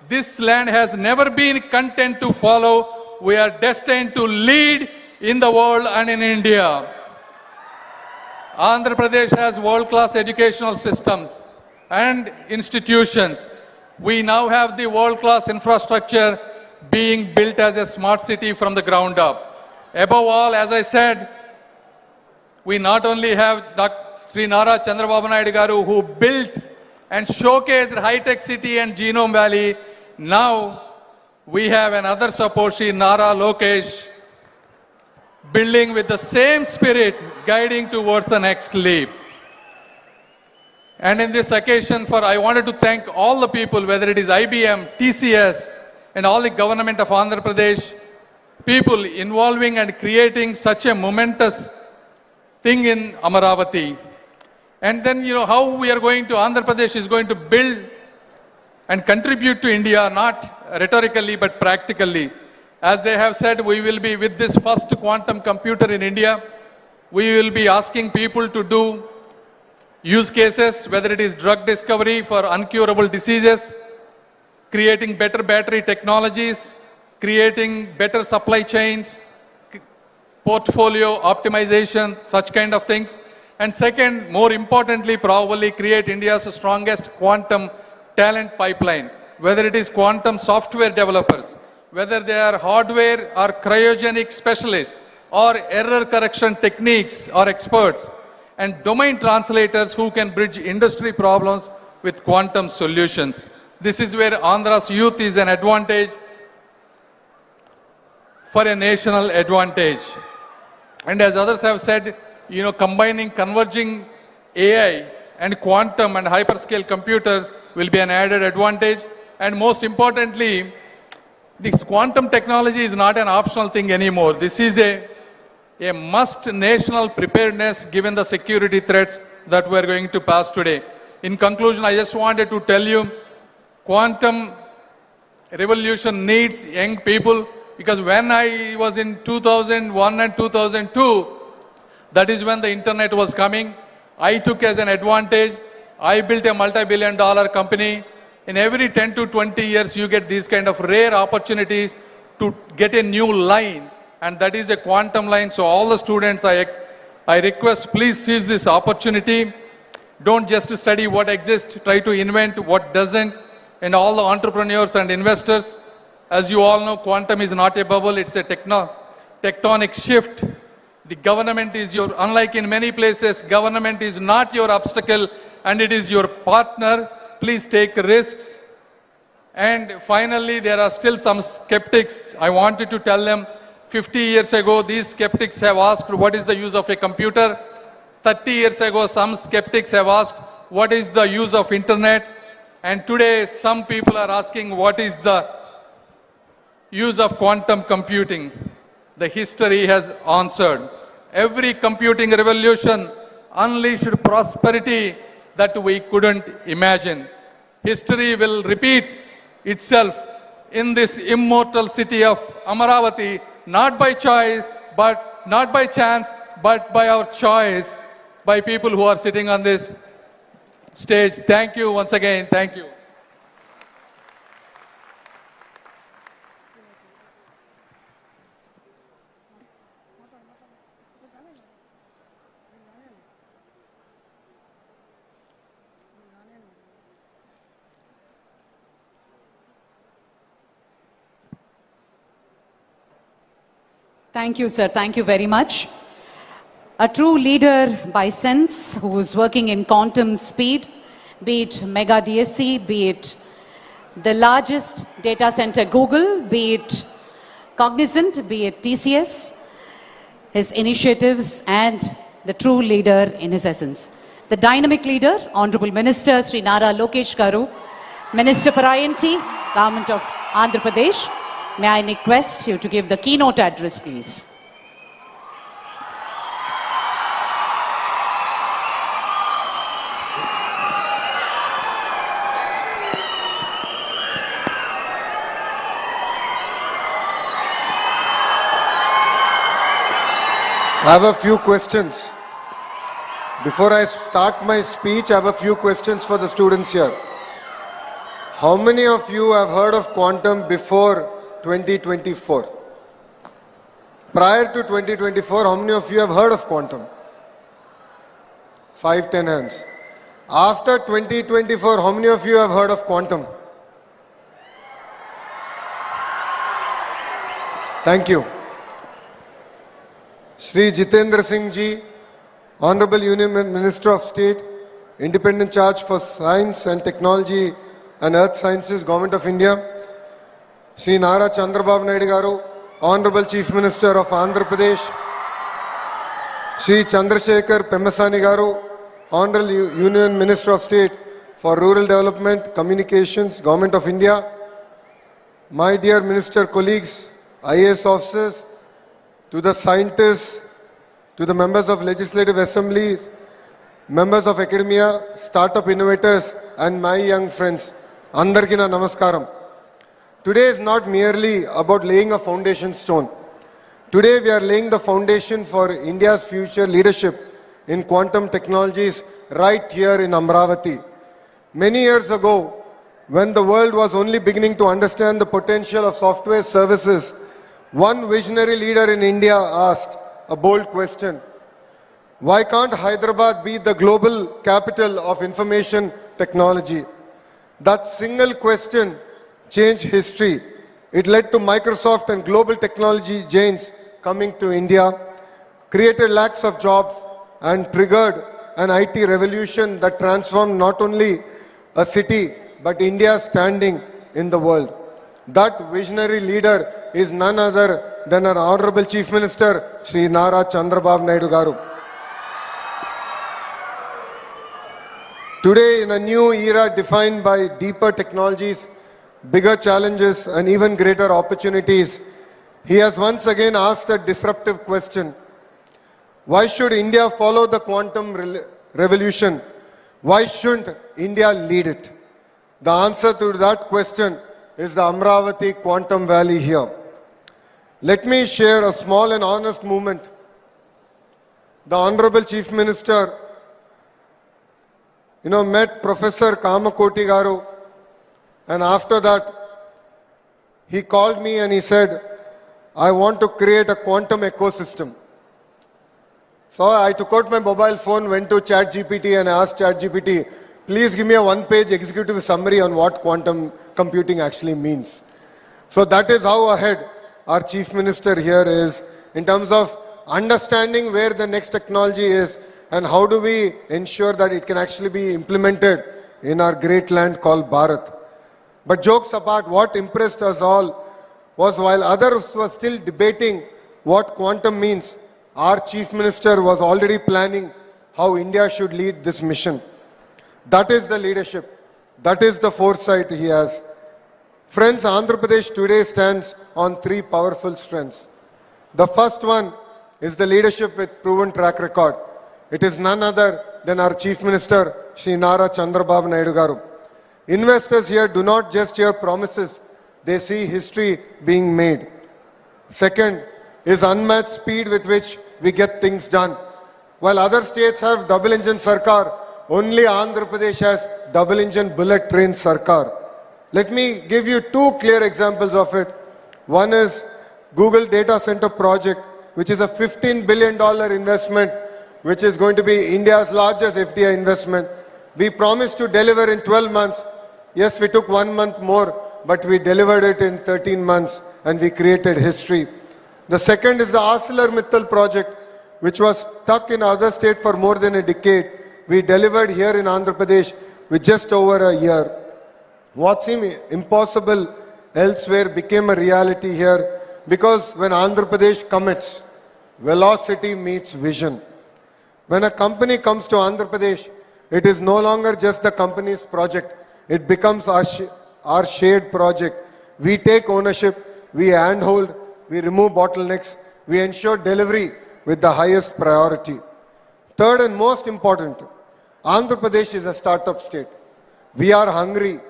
this land has never been content to follow. We are destined to lead in the world and in India. Andhra Pradesh has world-class educational systems and institutions. We now have the world-class infrastructure being built as a smart city from the ground up. Above all, as I said, we not only have Dr. Sri Nara Chandrababu Naidu Garu who built and showcased high-tech city and Genome Valley. Now we have another support, Sri Nara Lokesh, building with the same spirit, guiding towards the next leap. And in this occasion, I wanted to thank all the people, whether it is IBM, TCS, and all the government of Andhra Pradesh, people involving and creating such a momentous thing in Amaravati. And then, how we are going to, Andhra Pradesh is going to build and contribute to India, not rhetorically, but practically. As they have said, we will be with this first quantum computer in India. We will be asking people to do use cases, whether it is drug discovery for uncurable diseases, creating better battery technologies, creating better supply chains, portfolio optimization, such kind of things. And second, more importantly, probably create India's strongest quantum talent pipeline, whether it is quantum software developers, whether they are hardware or cryogenic specialists, or error correction techniques or experts, and domain translators who can bridge industry problems with quantum solutions. This is where Andhra's youth is an advantage for a national advantage. And as others have said, combining, converging AI and quantum and hyperscale computers will be an added advantage. And most importantly, this quantum technology is not an optional thing anymore. This is a must national preparedness given the security threats that we are going to pass today. In conclusion, I just wanted to tell you, quantum revolution needs young people, because when I was in 2001 and 2002, that is when the internet was coming. I took as an advantage. I built a multi-billion-dollar company. In every 10 to 20 years, you get these kind of rare opportunities to get a new line, and that is a quantum line. So all the students, I request, please seize this opportunity. Don't just study what exists, try to invent what doesn't. And all the entrepreneurs and investors, as you all know, quantum is not a bubble, it's a tectonic shift. The government is unlike in many places, government is not your obstacle and it is your partner. Please take risks. And finally, there are still some skeptics. I wanted to tell them, 50 years ago, these skeptics have asked, what is the use of a computer? 30 years ago, some skeptics have asked, what is the use of internet? And today, some people are asking, what is the use of quantum computing? The history has answered. Every computing revolution unleashed prosperity that we couldn't imagine. History will repeat itself in this immortal city of Amaravati, not by choice, but not by chance, but by our choice, by people who are sitting on this stage. Thank you once again. Thank you. Thank you, sir. Thank you very much. A true leader by sense who is working in quantum speed, be it Mega DSC, be it the largest data center Google, be it Cognizant, be it TCS, his initiatives and the true leader in his essence. The dynamic leader, Honorable Minister Sri Nara Lokesh Garu, Minister for INT, Government of Andhra Pradesh. May I request you to give the keynote address, please. I have a few questions. Before I start my speech, I have a few questions for the students here. How many of you have heard of quantum before 2024? Prior to 2024, how many of you have heard of quantum? 5, 10 hands. After 2024, how many of you have heard of quantum? Thank you. Shri Jitendra Singh Ji, Honorable Union Minister of State, Independent Charge for Science and Technology and Earth Sciences, Government of India. Shri Nara Chandrababu Naidu Garu, Honorable Chief Minister of Andhra Pradesh. Shri Chandrasekhar Pemasani Garu, Honorable Union Minister of State for Rural Development, Communications, Government of India. My dear Minister colleagues, IAS officers, to the scientists, to the members of legislative assemblies, members of academia, startup innovators, and my young friends, Andarki na namaskaram. Today is not merely about laying a foundation stone. Today we are laying the foundation for India's future leadership in quantum technologies right here in Amravati. Many years ago, when the world was only beginning to understand the potential of software services, one visionary leader in India asked a bold question. Why can't Hyderabad be the global capital of information technology? That single question changed history. It led to Microsoft and global technology giants coming to India, created lakhs of jobs, and triggered an IT revolution that transformed not only a city, but India's standing in the world. That visionary leader is none other than our Honorable Chief Minister, Sri Nara Chandrababu Naidu Garu. Today, in a new era defined by deeper technologies, bigger challenges, and even greater opportunities, he has once again asked a disruptive question. Why should India follow the quantum revolution? Why shouldn't India lead it? The answer to that question is the Amravati Quantum Valley here. Let me share a small and honest moment. The Honorable Chief Minister, met Professor Kamakoti Garu, and after that, he called me and he said, I want to create a quantum ecosystem. So I took out my mobile phone, went to ChatGPT and asked ChatGPT, please give me a one-page executive summary on what quantum computing actually means. So that is how ahead our Chief Minister here is in terms of understanding where the next technology is and how do we ensure that it can actually be implemented in our great land called Bharat. But jokes apart, what impressed us all was while others were still debating what quantum means, our Chief Minister was already planning how India should lead this mission. That is the leadership. That is the foresight he has. Friends, Andhra Pradesh today stands on three powerful strengths. The first one is the leadership with proven track record. It is none other than our Chief Minister, Sri Nara Chandrababu Naidu Garu. Investors here do not just hear promises, they see history being made. Second is unmatched speed with which we get things done. While other states have double-engine Sarkar, only Andhra Pradesh has double-engine bullet train Sarkar. Let me give you two clear examples of it. One is Google Data Center project, which is a $15 billion investment, which is going to be India's largest FDI investment. We promised to deliver in 12 months. Yes, we took 1 month more, but we delivered it in 13 months and we created history. The second is the ArcelorMittal project, which was stuck in other state for more than a decade. We delivered here in Andhra Pradesh with just over a year. What seemed impossible elsewhere became a reality here because when Andhra Pradesh commits, velocity meets vision. When a company comes to Andhra Pradesh, it is no longer just the company's project. It becomes our shared project. We take ownership, we handhold, we remove bottlenecks, we ensure delivery with the highest priority. Third and most important, Andhra Pradesh is a startup state. We are hungry,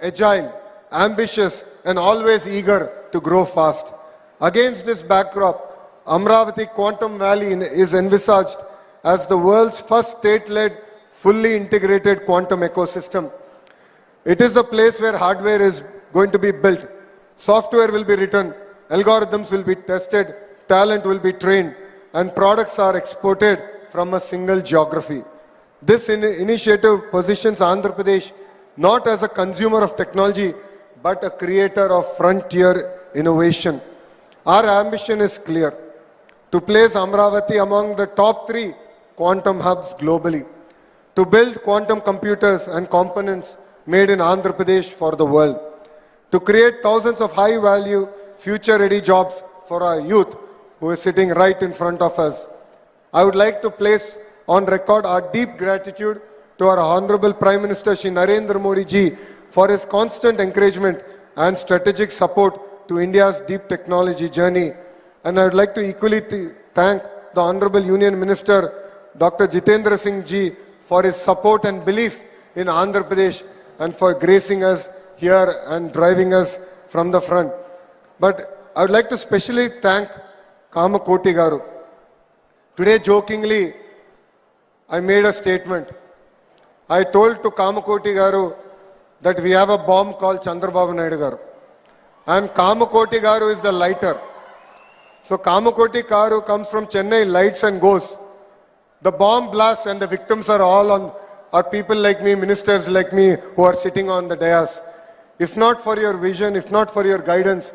agile, ambitious, and always eager to grow fast. Against this backdrop, Amravati Quantum Valley is envisaged as the world's first state-led, fully integrated quantum ecosystem. It is a place where hardware is going to be built, software will be written, algorithms will be tested, talent will be trained, and products are exported from a single geography. This initiative positions Andhra Pradesh not as a consumer of technology, but a creator of frontier innovation. Our ambition is clear, to place Amravati among the top 3 quantum hubs globally, to build quantum computers and components made in Andhra Pradesh for the world, to create thousands of high-value, future-ready jobs for our youth who is sitting right in front of us. I would like to place on record our deep gratitude to our Honorable Prime Minister Shri Narendra Modi ji for his constant encouragement and strategic support to India's deep technology journey. And I would like to equally thank the Honorable Union Minister Dr. Jitendra Singh ji for his support and belief in Andhra Pradesh and for gracing us here and driving us from the front. But I would like to specially thank Kamakoti Garu. Today, jokingly, I made a statement. I told to Kamakoti Garu that we have a bomb called Chandrababu Naidu Garu. And Kamakoti Garu is the lighter. So Kamakoti Garu comes from Chennai, lights and goes. The bomb blasts and the victims are people like me, ministers like me, who are sitting on the dais. If not for your vision, if not for your guidance,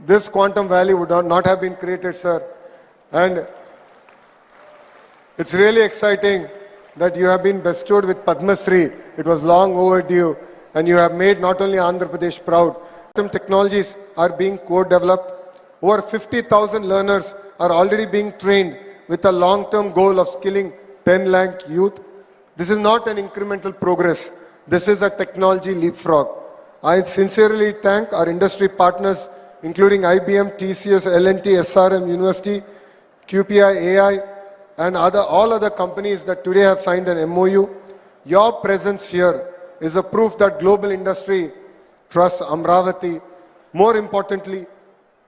this Quantum Valley would not have been created, sir. And it's really exciting that you have been bestowed with Padma Shri. It was long overdue, and you have made not only Andhra Pradesh proud. Quantum technologies are being co-developed. Over 50,000 learners are already being trained with a long-term goal of skilling 10 lakh youth. This is not an incremental progress. This is a technology leapfrog. I sincerely thank our industry partners, including IBM, TCS, L&T, SRM University, QPI AI, and all other companies that today have signed an MOU. Your presence here is a proof that global industry trusts Amravati. More importantly,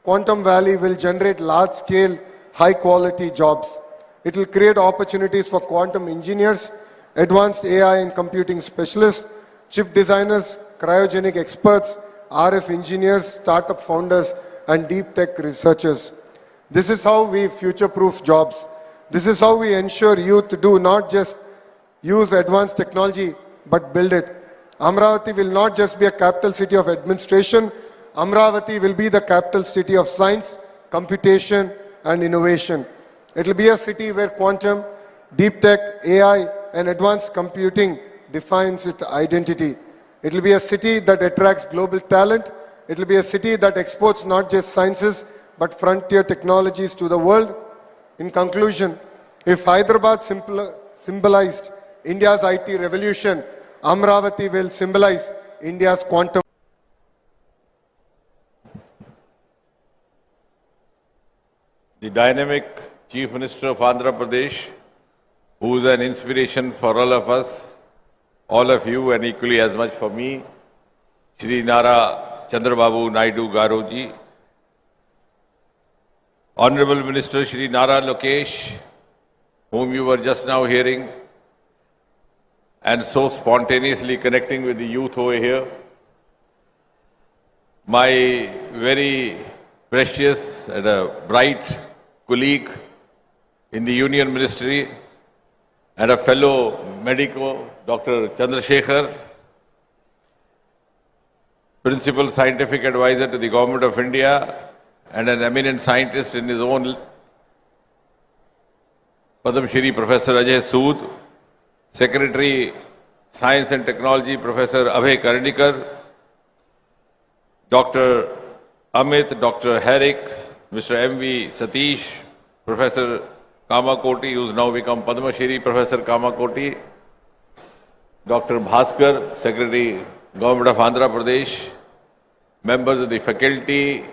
Quantum Valley will generate large-scale, high-quality jobs. It will create opportunities for quantum engineers, advanced AI and computing specialists, chip designers, cryogenic experts, RF engineers, startup founders, and deep tech researchers. This is how we future-proof jobs. This is how we ensure youth do not just use advanced technology, but build it. Amravati will not just be a capital city of administration. Amravati will be the capital city of science, computation, and innovation. It will be a city where quantum, deep tech, AI, and advanced computing defines its identity. It will be a city that attracts global talent. It will be a city that exports not just sciences, but frontier technologies to the world. In conclusion, if Hyderabad symbolized India's IT revolution, Amravati will symbolize India's quantum. The dynamic Chief Minister of Andhra Pradesh, who is an inspiration for all of us, all of you, and equally as much for me, Shri Nara Chandrababu Naidu Garu ji, Honorable Minister Shri Nara Lokesh, whom you were just now hearing, and so spontaneously connecting with the youth over here, my very precious and a bright colleague in the Union Ministry and a fellow medico, Dr. Chandrasekhar, Principal Scientific Advisor to the Government of India, and an eminent scientist in his own, Padam Shri Professor Ajay Sood, Secretary Science and Technology Professor Abhay Karnikar, Dr. Amit, Dr. Herrick, Mr. M.V. Satish, Professor Kamakoti, who's now become Padma Shri Professor Kamakoti, Dr. Bhaskar, Secretary, Government of Andhra Pradesh, members of the faculty,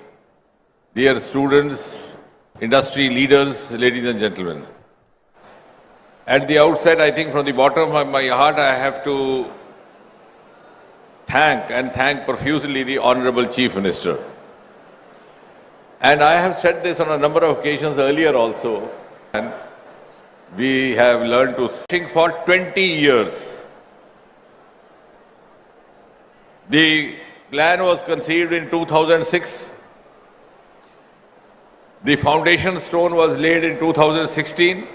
dear students, industry leaders, ladies and gentlemen. At the outset, I think from the bottom of my heart, I have to thank profusely the Honorable Chief Minister. And I have said this on a number of occasions earlier also, and we have learned to sing for 20 years. The plan was conceived in 2006. The foundation stone was laid in 2016.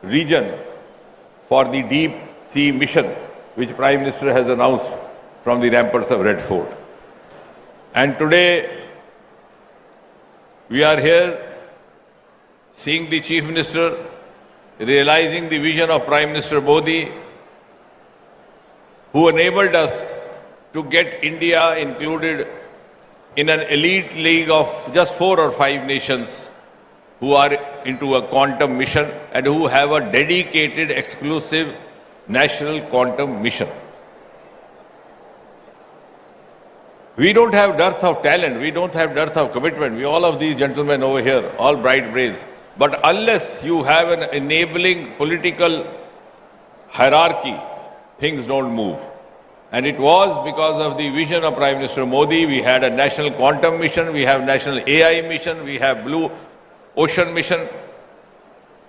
Region for the deep sea mission, which Prime Minister has announced from the ramparts of Red Fort. And today, we are here seeing the Chief Minister realizing the vision of Prime Minister Modi, who enabled us to get India included in an elite league of just 4 or 5 nations who are into a quantum mission and who have a dedicated, exclusive national quantum mission. We don't have dearth of talent, we don't have dearth of commitment. We, all of these gentlemen over here, all bright brains. But unless you have an enabling political hierarchy, things don't move. And it was because of the vision of Prime Minister Modi. We had a national quantum mission, we have national AI mission, we have blue ocean mission,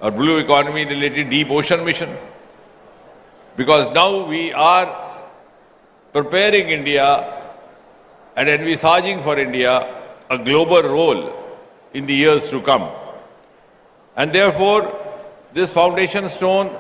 or blue economy related deep ocean mission. Because now we are preparing India and envisaging for India a global role in the years to come. And therefore, this foundation stone